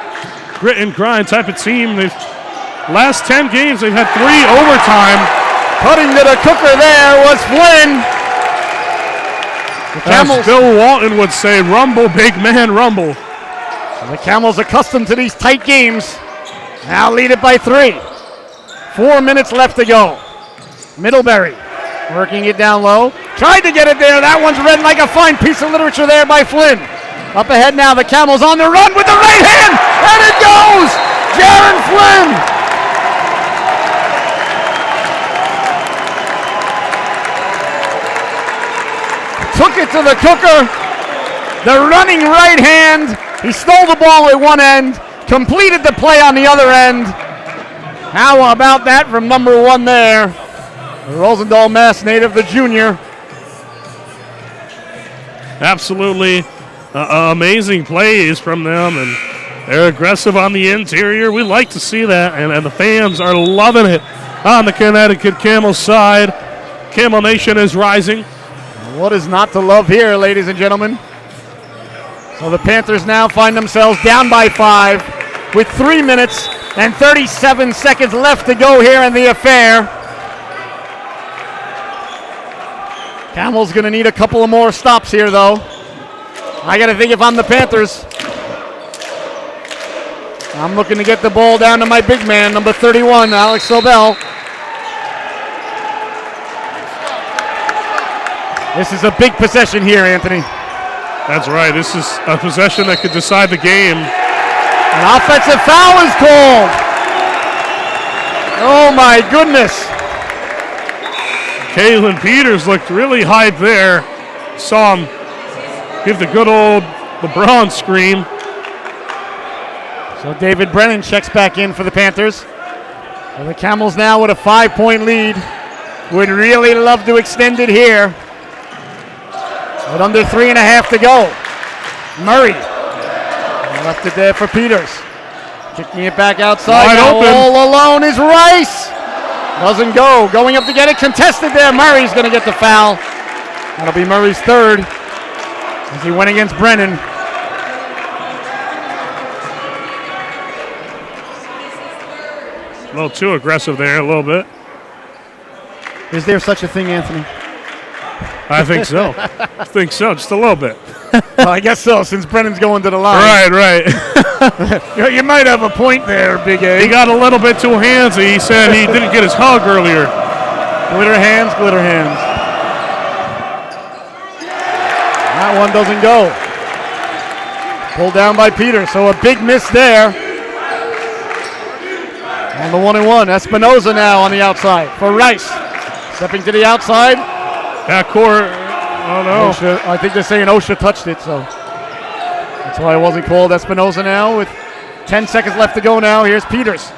grit and grind type of team. They've last 10 games, they've had 3 overtime. Cutting to the cooker there was Flynn. The Camels, as Bill Walton would say, rumble, big man, rumble. The Camels accustomed to these tight games. Now lead it by 3. 4 minutes left to go. Middlebury working it down low. Tried to get it there. That one's read like a fine piece of literature there by Flynn. Up ahead now, the Camels on the run with the right hand. And it goes! Jaron Flynn! Took it to the cooker. The running right hand. He stole the ball at one end. Completed the play on the other end. How about that from number 1 there? The Rosendahl, Mass native, the junior. Absolutely amazing plays from them, and they're aggressive on the interior. We like to see that, and the fans are loving it on the Connecticut Camels side. Camel Nation is rising. What is not to love here, ladies and gentlemen? So the Panthers now find themselves down by 5 with 3 minutes and 37 seconds left to go here in the affair. Camels going to need a couple of more stops here, though. I got to think if I'm the Panthers, I'm looking to get the ball down to my big man, number 31, Alex Sobel. This is a big possession here, Anthony. That's right. This is a possession that could decide the game. An offensive foul is called. Oh my goodness. Kalen Peters looked really hyped there. Saw him give the good old LeBron scream. So David Brennan checks back in for the Panthers. So the Camels now with a 5-point lead. Would really love to extend it here. With under 3.5 to go. Murray left it there for Peters. Kicking it back outside. Wide open. All alone is Rice. Doesn't go. Going up to get it. Contested there. Murray's going to get the foul. That'll be Murray's third as he went against Brennan. A little too aggressive there, a little bit. Is there such a thing, Anthony? I think so. I think so, just a little bit. Well, I guess so, since Brennan's going to the line. Right. You might have a point there, Big A. He got a little bit too handsy. He said he didn't get his hug earlier. Glitter hands, glitter hands. That one doesn't go. Pulled down by Peters, so a big miss there. On the 1-and-1, Espinoza now on the outside for Rice. Stepping to the outside. Backcourt, oh no. Osha, I think they're saying Osha touched it, so that's why it wasn't called. Espinoza now with 10 seconds left to go now. Here's Peters.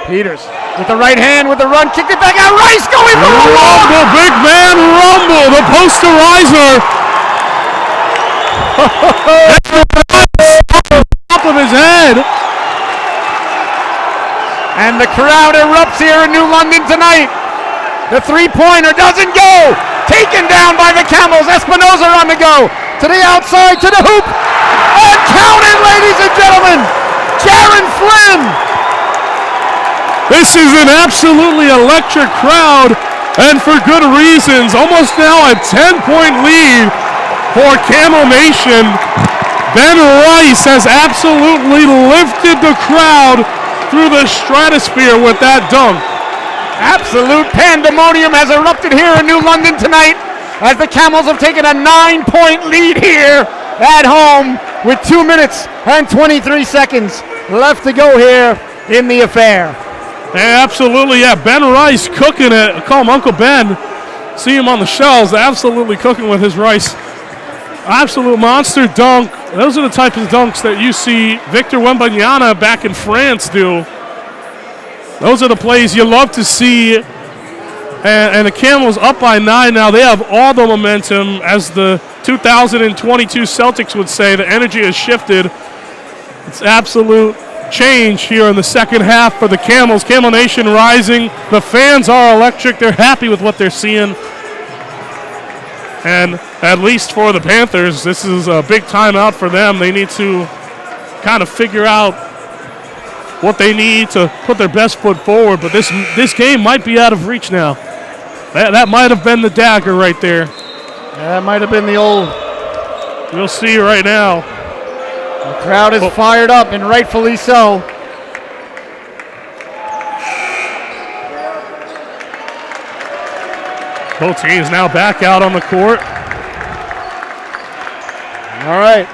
Peters with the right hand with the run, kicked it back out. Rice going for the Rumble, big man Rumble, the posterizer. Top of his head. And the crowd erupts here in New London tonight. The three-pointer doesn't go. Taken down by the Camels. Espinoza on the go. To the outside, to the hoop. And count it, ladies and gentlemen. Jaron Flynn. This is an absolutely electric crowd, and for good reasons. Almost now a 10-point lead for Camel Nation. Ben Rice has absolutely lifted the crowd through the stratosphere with that dunk. Absolute pandemonium has erupted here in New London tonight as the Camels have taken a 9-point lead here at home with 2 minutes and 23 seconds left to go here in the affair. Yeah, absolutely, yeah. Ben Rice cooking it. I call him Uncle Ben. See him on the shelves, absolutely cooking with his rice. Absolute monster dunk. Those are the types of dunks that you see Victor Wembanyama back in France do. Those are the plays you love to see. And the Camels up by 9 now. They have all the momentum. As the 2022 Celtics would say, the energy has shifted. It's absolute change here in the second half for the Camels. Camel Nation rising. The fans are electric. They're happy with what they're seeing. And at least for the Panthers, this is a big timeout for them. They need to kind of figure out what they need to put their best foot forward. But this game might be out of reach now. That might have been the dagger right there. That might have been the old. We'll see right now. The crowd is fired up, and rightfully so. Both teams now back out on the court. All right.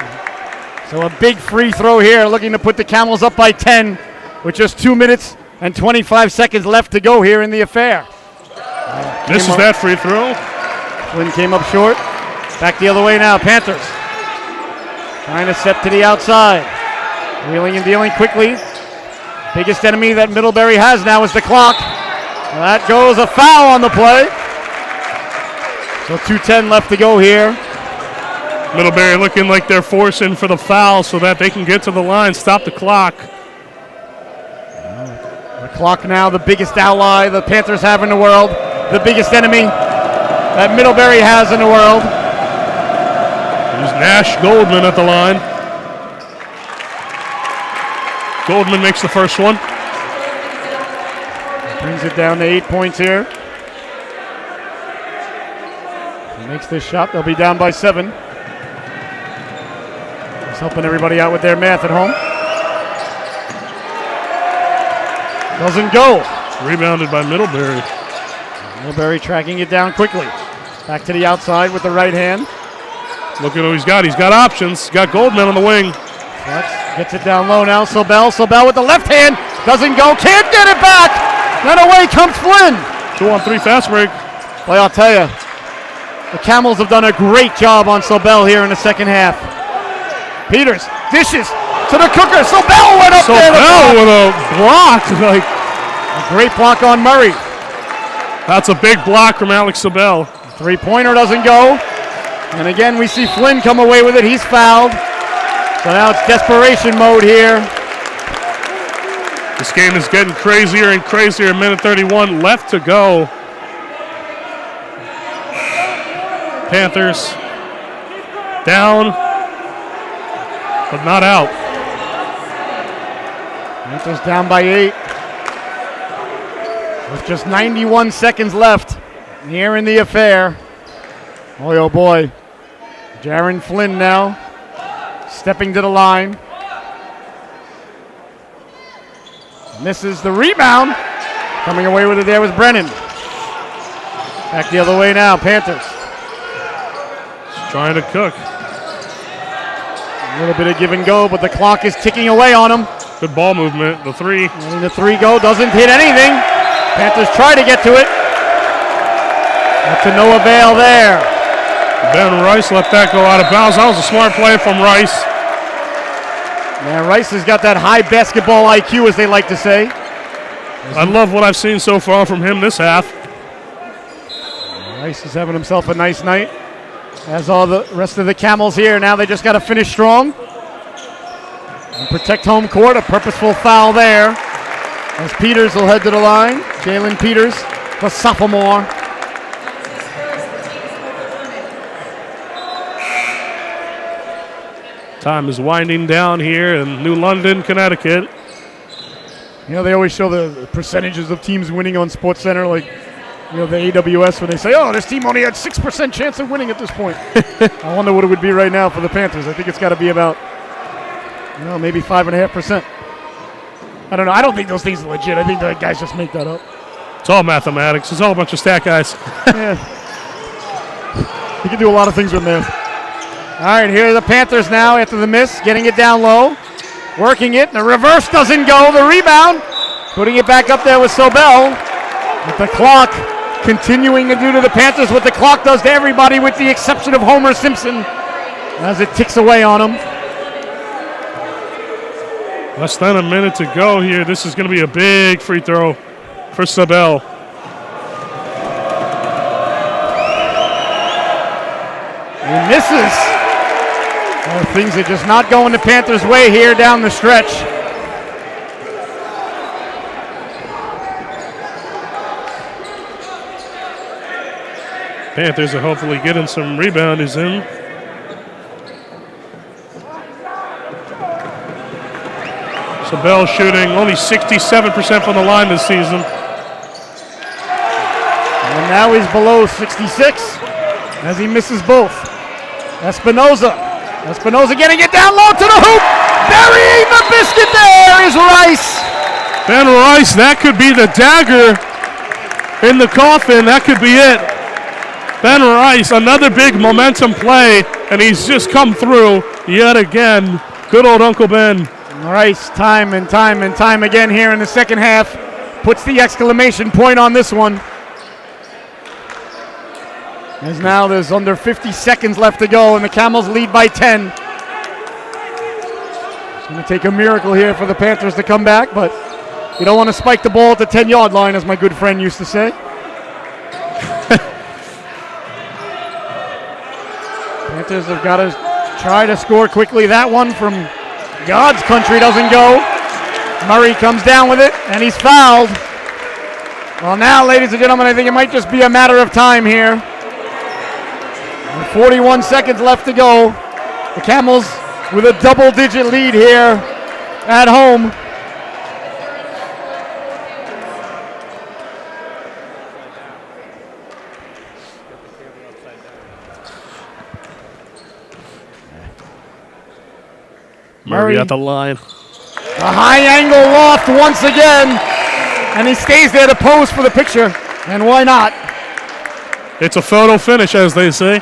So a big free throw here, looking to put the Camels up by 10 with just 2 minutes and 25 seconds left to go here in the affair. This is that free throw. Flynn came up short. Back the other way now, Panthers. Trying to step to the outside. Wheeling and dealing quickly. Biggest enemy that Middlebury has now is the clock. That goes a foul on the play. So 2:10 left to go here. Middlebury looking like they're forcing for the foul so that they can get to the line, stop the clock. The clock now, the biggest ally the Panthers have in the world. The biggest enemy that Middlebury has in the world. There's Nash Goldman at the line. Goldman makes the first one. Brings it down to 8 points here. He makes this shot. They'll be down by 7. Just helping everybody out with their math at home. Doesn't go. Rebounded by Middlebury. Middlebury tracking it down quickly. Back to the outside with the right hand. Look at who he's got. He's got options. He's got Goldman on the wing. Flex gets it down low now. Sobel with the left hand. Doesn't go. Can't get it back. Then away comes Flynn. 2-on-3 fast break. Boy, I'll tell you, the Camels have done a great job on Sobel here in the second half. Peters dishes to the cooker. Sobel went up there. Sobel with a block. Like a great block on Murray. That's a big block from Alex Sobel. Three-pointer doesn't go. And again, we see Flynn come away with it. He's fouled. So now it's desperation mode here. This game is getting crazier and crazier. Minute 31 left to go. Panthers down, but not out. Panthers down by 8. With just 91 seconds left here in the affair. Boy, oh boy. Jaron Flynn now stepping to the line. Misses the rebound. Coming away with it there was Brennan. Back the other way now, Panthers. Just trying to cook. A little bit of give and go, but the clock is ticking away on him. Good ball movement. The three. Letting the three go, doesn't hit anything. Panthers try to get to it. But to no avail there. Ben Rice let that go out of bounds. That was a smart play from Rice. Yeah, Rice has got that high basketball IQ, as they like to say. I love what I've seen so far from him this half. Rice is having himself a nice night, as all the rest of the Camels here. Now they just got to finish strong and protect home court. A purposeful foul there, as Peters will head to the line. Jalen Peters, the sophomore. Time is winding down here in New London, Connecticut. You know, they always show the percentages of teams winning on SportsCenter, like, you know, the AWS, when they say, oh, this team only had 6% chance of winning at this point. I wonder what it would be right now for the Panthers. I think it's got to be about, you know, maybe 5.5%. I don't know. I don't think those things are legit. I think the guys just make that up. It's all mathematics. It's all a bunch of stat guys. Yeah. You can do a lot of things with math. All right, here are the Panthers now after the miss, getting it down low, working it. The reverse doesn't go. The rebound, putting it back up there with Sobel. With the clock continuing to do to the Panthers what the clock does to everybody with the exception of Homer Simpson as it ticks away on him. Less than a minute to go here. This is going to be a big free throw for Sobel. He misses. Things are just not going the Panthers' way here down the stretch. Panthers are hopefully getting some rebounders in. Sobel shooting only 67% from the line this season. And now he's below 66 as he misses both. Espinoza getting it down low to the hoop. Burying the biscuit there is Rice. Ben Rice, that could be the dagger in the coffin. That could be it. Ben Rice, another big momentum play, and he's just come through yet again. Good old Uncle Ben. Rice, time and time again here in the second half, puts the exclamation point on this one. As now there's under 50 seconds left to go, and the Camels lead by 10. It's going to take a miracle here for the Panthers to come back, but you don't want to spike the ball at the 10-yard line, as my good friend used to say. Panthers have got to try to score quickly. That one from God's country doesn't go. Murray comes down with it, and he's fouled. Well, now, ladies and gentlemen, I think it might just be a matter of time here. 41 seconds left to go. The Camels with a double-digit lead here at home. Murray at the line. A high angle loft once again. And he stays there to pose for the picture. And why not? It's a photo finish, as they say.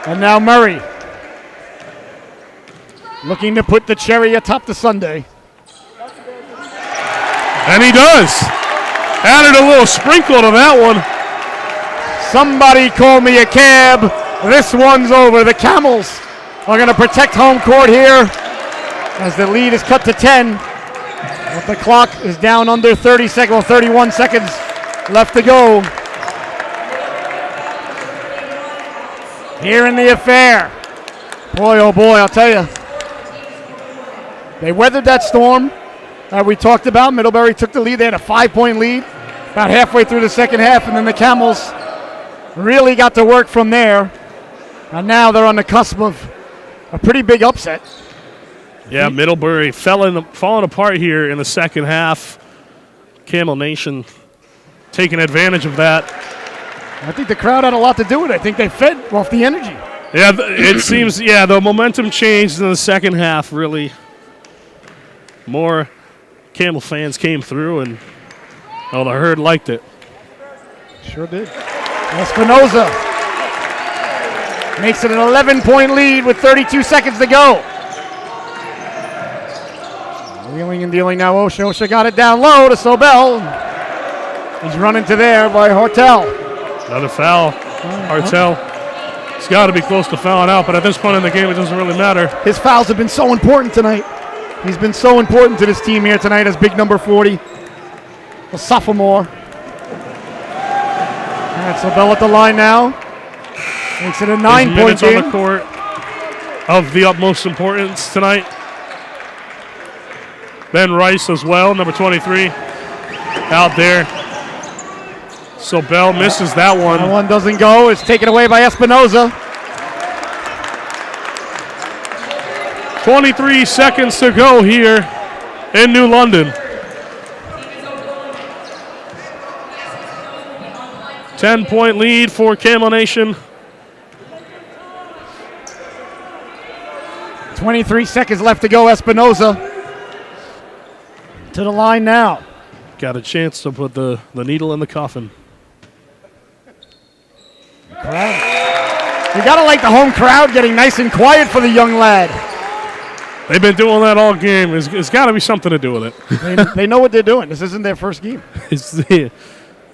And now Murray. Looking to put the cherry atop the sundae. And he does. Added a little sprinkle to that one. Somebody call me a cab. This one's over. The Camels are going to protect home court here as the lead is cut to 10. But the clock is down under 30 seconds, well, 31 seconds left to go. Here in the affair. Boy, oh boy, I'll tell you. They weathered that storm that we talked about. Middlebury took the lead. They had a 5-point lead about halfway through the second half, and then the Camels really got to work from there. And now they're on the cusp of a pretty big upset. Yeah, Middlebury falling apart here in the second half. Camel Nation taking advantage of that. I think the crowd had a lot to do with it. I think they fed off the energy. Yeah, it seems, the momentum changed in the second half, really. More Camel fans came through, and the herd liked it. Sure did. Espinoza makes it an 11-point lead with 32 seconds to go. Wheeling and dealing now. Osha got it down low to Sobel. He's running to there by Hartel. Another foul. Hartel. He's got to be close to fouling out, but at this point in the game, it doesn't really matter. His fouls have been so important tonight. He's been so important to this team here tonight as big number 40, a sophomore. All right, Sobel at the line now. Makes it a 9-point game. On the court of the utmost importance tonight. Ben Rice as well, number 23, out there. Sobel misses that one. That one doesn't go. It's taken away by Espinoza. 23 seconds to go here in New London. 10-point lead for Camel Nation. 23 seconds left to go. Espinoza to the line now. Got a chance to put the needle in the coffin. Crowd. You gotta like the home crowd getting nice and quiet for the young lad. They've been doing that all game. It's got to be something to do with it. They know what they're doing. This isn't their first game. It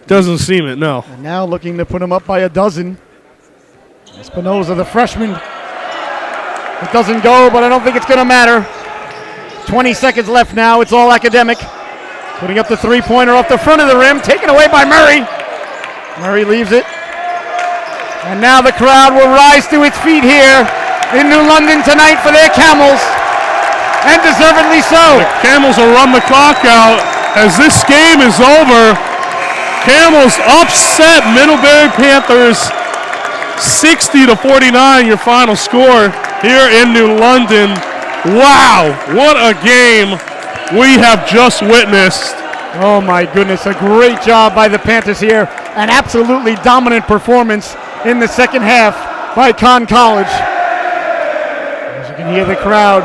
doesn't seem it, no. And now looking to put him up by a dozen. Espinoza, the freshman. It doesn't go, but I don't think it's going to matter. 20 seconds left now. It's all academic. Putting up the three-pointer off the front of the rim. Taken away by Murray. Murray leaves it. And now the crowd will rise to its feet here in New London tonight for their Camels. And deservedly so. The Camels will run the clock out as this game is over. Camels upset Middlebury Panthers 60-49, your final score here in New London. Wow, what a game we have just witnessed. Oh my goodness, a great job by the Panthers here. An absolutely dominant performance in the second half by Conn College. As you can hear the crowd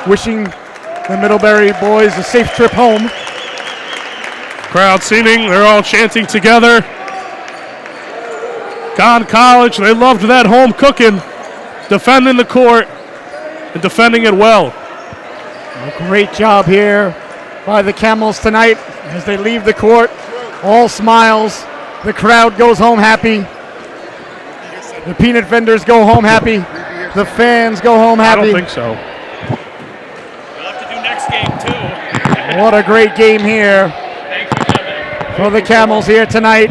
wishing the Middlebury boys a safe trip home. Crowd singing, they're all chanting together. Conn College, they loved that home cooking, defending the court and defending it well. A great job here by the Camels tonight as they leave the court. All smiles. The crowd goes home happy. The peanut vendors go home happy. The fans go home happy. I don't think so. We'll have to do next game, too. What a great game here for the Camels here tonight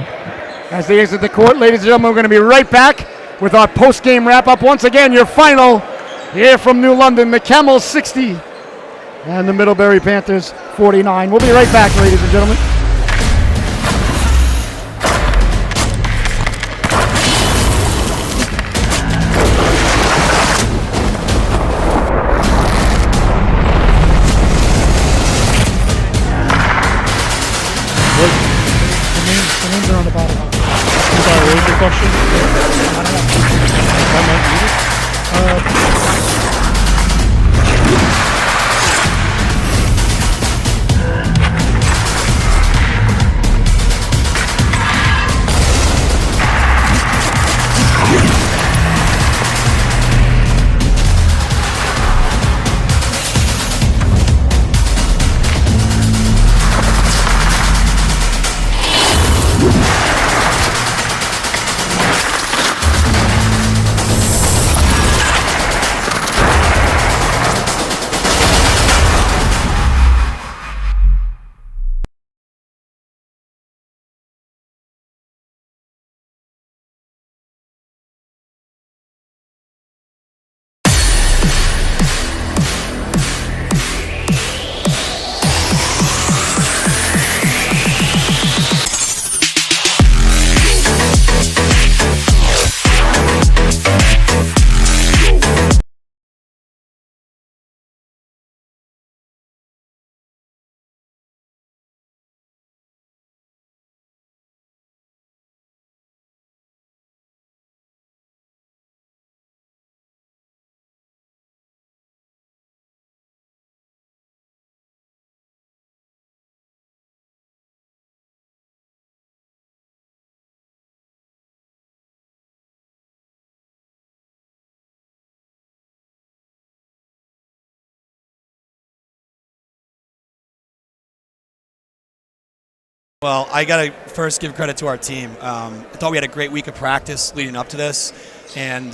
as they exit the court. Ladies and gentlemen, we're going to be right back with our post-game wrap-up. Once again, your final here from New London, the Camels 60 and the Middlebury Panthers 49. We'll be right back, ladies and gentlemen. The names are on the bottom. I'm sorry, what was your question? Well, I got to first give credit to our team. I thought we had a great week of practice leading up to this, and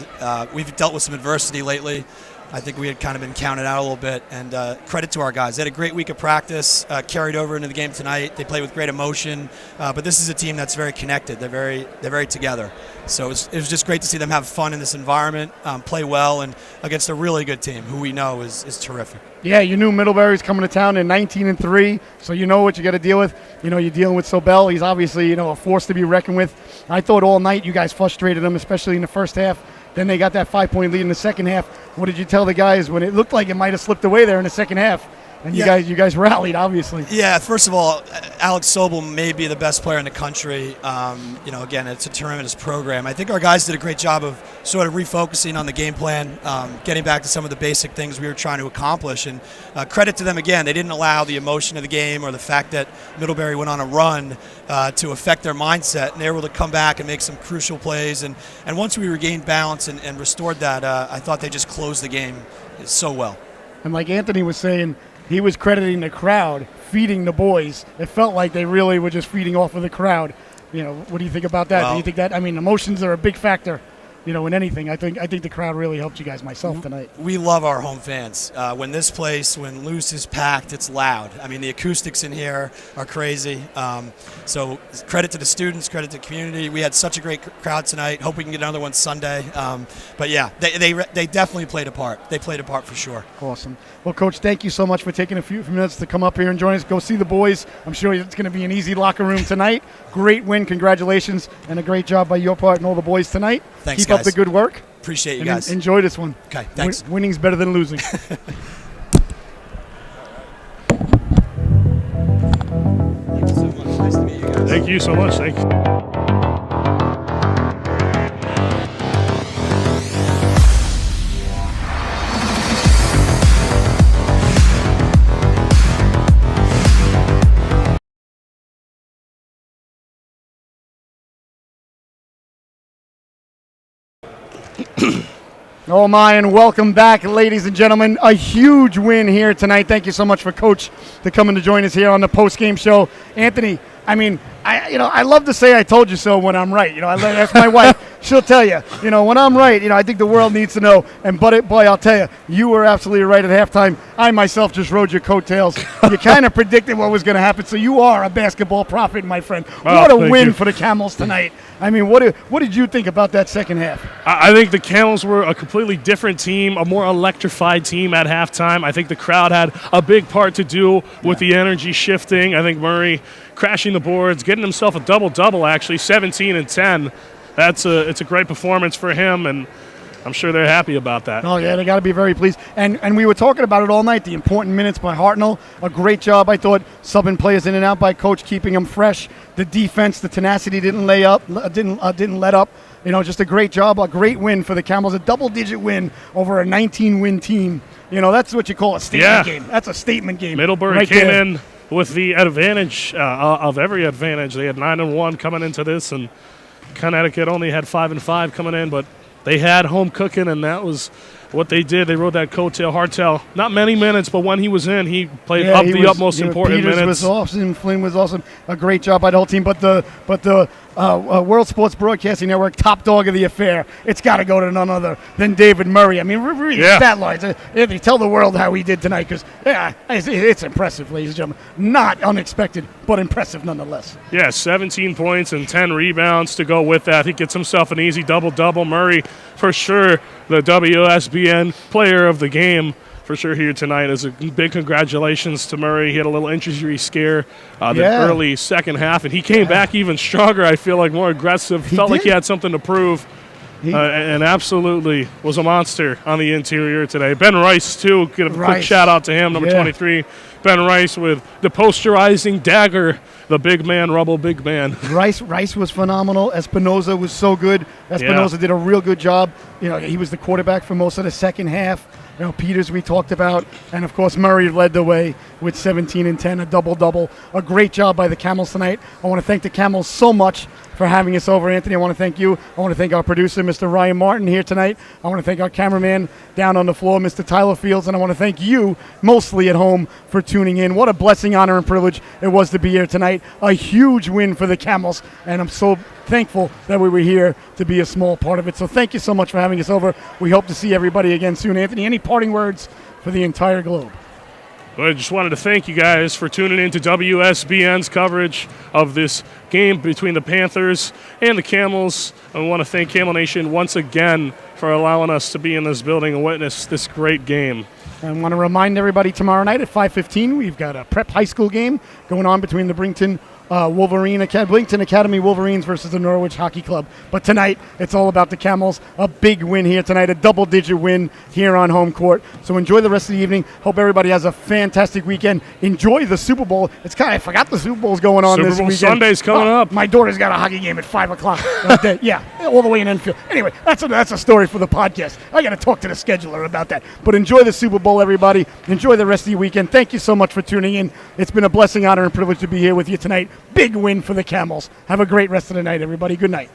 we've dealt with some adversity lately. I think we had kind of been counted out a little bit, and credit to our guys. They had a great week of practice, carried over into the game tonight. They played with great emotion, but this is a team that's very connected. They're very together. So it was just great to see them have fun in this environment, play well, and against a really good team who we know is terrific. Yeah, you knew Middlebury's coming to town in 19-3, so you know what you got to deal with. You know, you're dealing with Sobel. He's obviously, a force to be reckoned with. I thought all night you guys frustrated him, especially in the first half. Then they got that 5-point lead in the second half. What did you tell the guys when it looked like it might have slipped away there in the second half? And you guys rallied, obviously. Yeah, first of all, Alex Sobel may be the best player in the country. Again, it's a tremendous program. I think our guys did a great job of sort of refocusing on the game plan, getting back to some of the basic things we were trying to accomplish. And credit to them again. They didn't allow the emotion of the game or the fact that Middlebury went on a run to affect their mindset. And they were able to come back and make some crucial plays. And once we regained balance and restored that, I thought they just closed the game so well. And like Anthony was saying, he was crediting the crowd, feeding the boys. It felt like they really were just feeding off of the crowd. What do you think about that? Well, do you think that? I mean, emotions are a big factor, in anything. I think the crowd really helped you guys. Myself tonight. We love our home fans. When Loose is packed, it's loud. I mean, the acoustics in here are crazy. So credit to the students, credit to the community. We had such a great crowd tonight. Hope we can get another one Sunday. But yeah, they definitely played a part. They played a part for sure. Awesome. Well, Coach, thank you so much for taking a few minutes to come up here and join us. Go see the boys. I'm sure it's going to be an easy locker room tonight. Great win. Congratulations. And a great job by your part and all the boys tonight. Thanks, Keep guys. up the good work. Appreciate you And guys. enjoy this one. Okay, thanks. Winning's better than losing. Thank you so much. Nice to meet you guys. Thank you so much. Thank you. Oh my, and welcome back, ladies and gentlemen. A huge win here tonight. Thank you so much for Coach to coming to join us here on the post-game show. Anthony, I mean, I love to say I told you so when I'm right. I ask my wife. She'll tell you, when I'm right, I think the world needs to know. And boy, I'll tell you, you were absolutely right at halftime. I myself just rode your coattails. You kind of predicted what was going to happen, so you are a basketball prophet, my friend. What a win for the Camels tonight. I mean, what did you think about that second half? I think the Camels were a completely different team, a more electrified team at halftime. I think the crowd had a big part to do with the energy shifting. I think Murray crashing the boards, getting himself a double-double, actually, 17 and 10. It's a great performance for him, and I'm sure they're happy about that. Oh, yeah, they got to be very pleased. And we were talking about it all night, the important minutes by Hartnell. A great job, I thought, subbing players in and out by Coach, keeping them fresh. The defense, the tenacity didn't let up. Just a great job, a great win for the Camels, a double-digit win over a 19-win team. That's what you call a statement game. That's a statement game. Middlebury right came there. in with the advantage of every advantage. They had 9-1 coming into this, and Connecticut only had 5-5 coming in, but they had home cooking, and that was what they did. They rode that coattail. Hartell, not many minutes, but when he was in, he played utmost important Peters minutes. was awesome. Flynn was awesome. A great job by the whole team. But the World Sports Broadcasting Network top dog of the affair, it's got to go to none other than David Murray. I mean, read the stat lines. They tell the world how he did tonight, because it's impressive, ladies and gentlemen. Not unexpected, but impressive nonetheless. Yeah, 17 points and 10 rebounds to go with that. He gets himself an easy double-double. Murray, for sure, the WSBN player of the game for sure here tonight. As a big congratulations to Murray. He had a little injury scare the early second half, and he came back even stronger. I feel like more aggressive. Felt like he had something to prove. And absolutely was a monster on the interior today. Ben Rice, too. Give a quick shout out to him, number 23. Ben Rice with the posterizing dagger, the big man, Rubble big man. Rice was phenomenal. Espinoza was so good. Espinoza did a real good job. He was the quarterback for most of the second half. Peters we talked about, and of course Murray led the way with 17 and 10, a double-double. A great job by the Camels tonight. I want to thank the Camels so much for having us over, Anthony. I want to thank you. I want to thank our producer, Mr. Ryan Martin, here tonight. I want to thank our cameraman down on the floor, Mr. Tyler Fields, and I want to thank you, mostly at home, for tuning in. What a blessing, honor, and privilege it was to be here tonight. A huge win for the Camels, and I'm so thankful that we were here to be a small part of it. So thank you so much for having us over. We hope to see everybody again soon. Anthony, any parting words for the entire globe? Well, I just wanted to thank you guys for tuning in to WSBN's coverage of this game between the Panthers and the Camels. I want to thank Camel Nation once again for allowing us to be in this building and witness this great game. I want to remind everybody tomorrow night at 5:15, we've got a prep high school game going on between the Brington Academy Wolverines versus the Norwich Hockey Club. But tonight, it's all about the Camels. A big win here tonight, a double-digit win here on home court. So enjoy the rest of the evening. Hope everybody has a fantastic weekend. Enjoy the Super Bowl. I forgot the Super Bowl's going on this weekend. Super Bowl Sunday's coming up. My daughter's got a hockey game at 5 o'clock. All the way in Enfield. Anyway, that's a story for the podcast. I got to talk to the scheduler about that. But enjoy the Super Bowl, everybody. Enjoy the rest of your weekend. Thank you so much for tuning in. It's been a blessing, honor, and privilege to be here with you tonight. Big win for the Camels. Have a great rest of the night, everybody. Good night.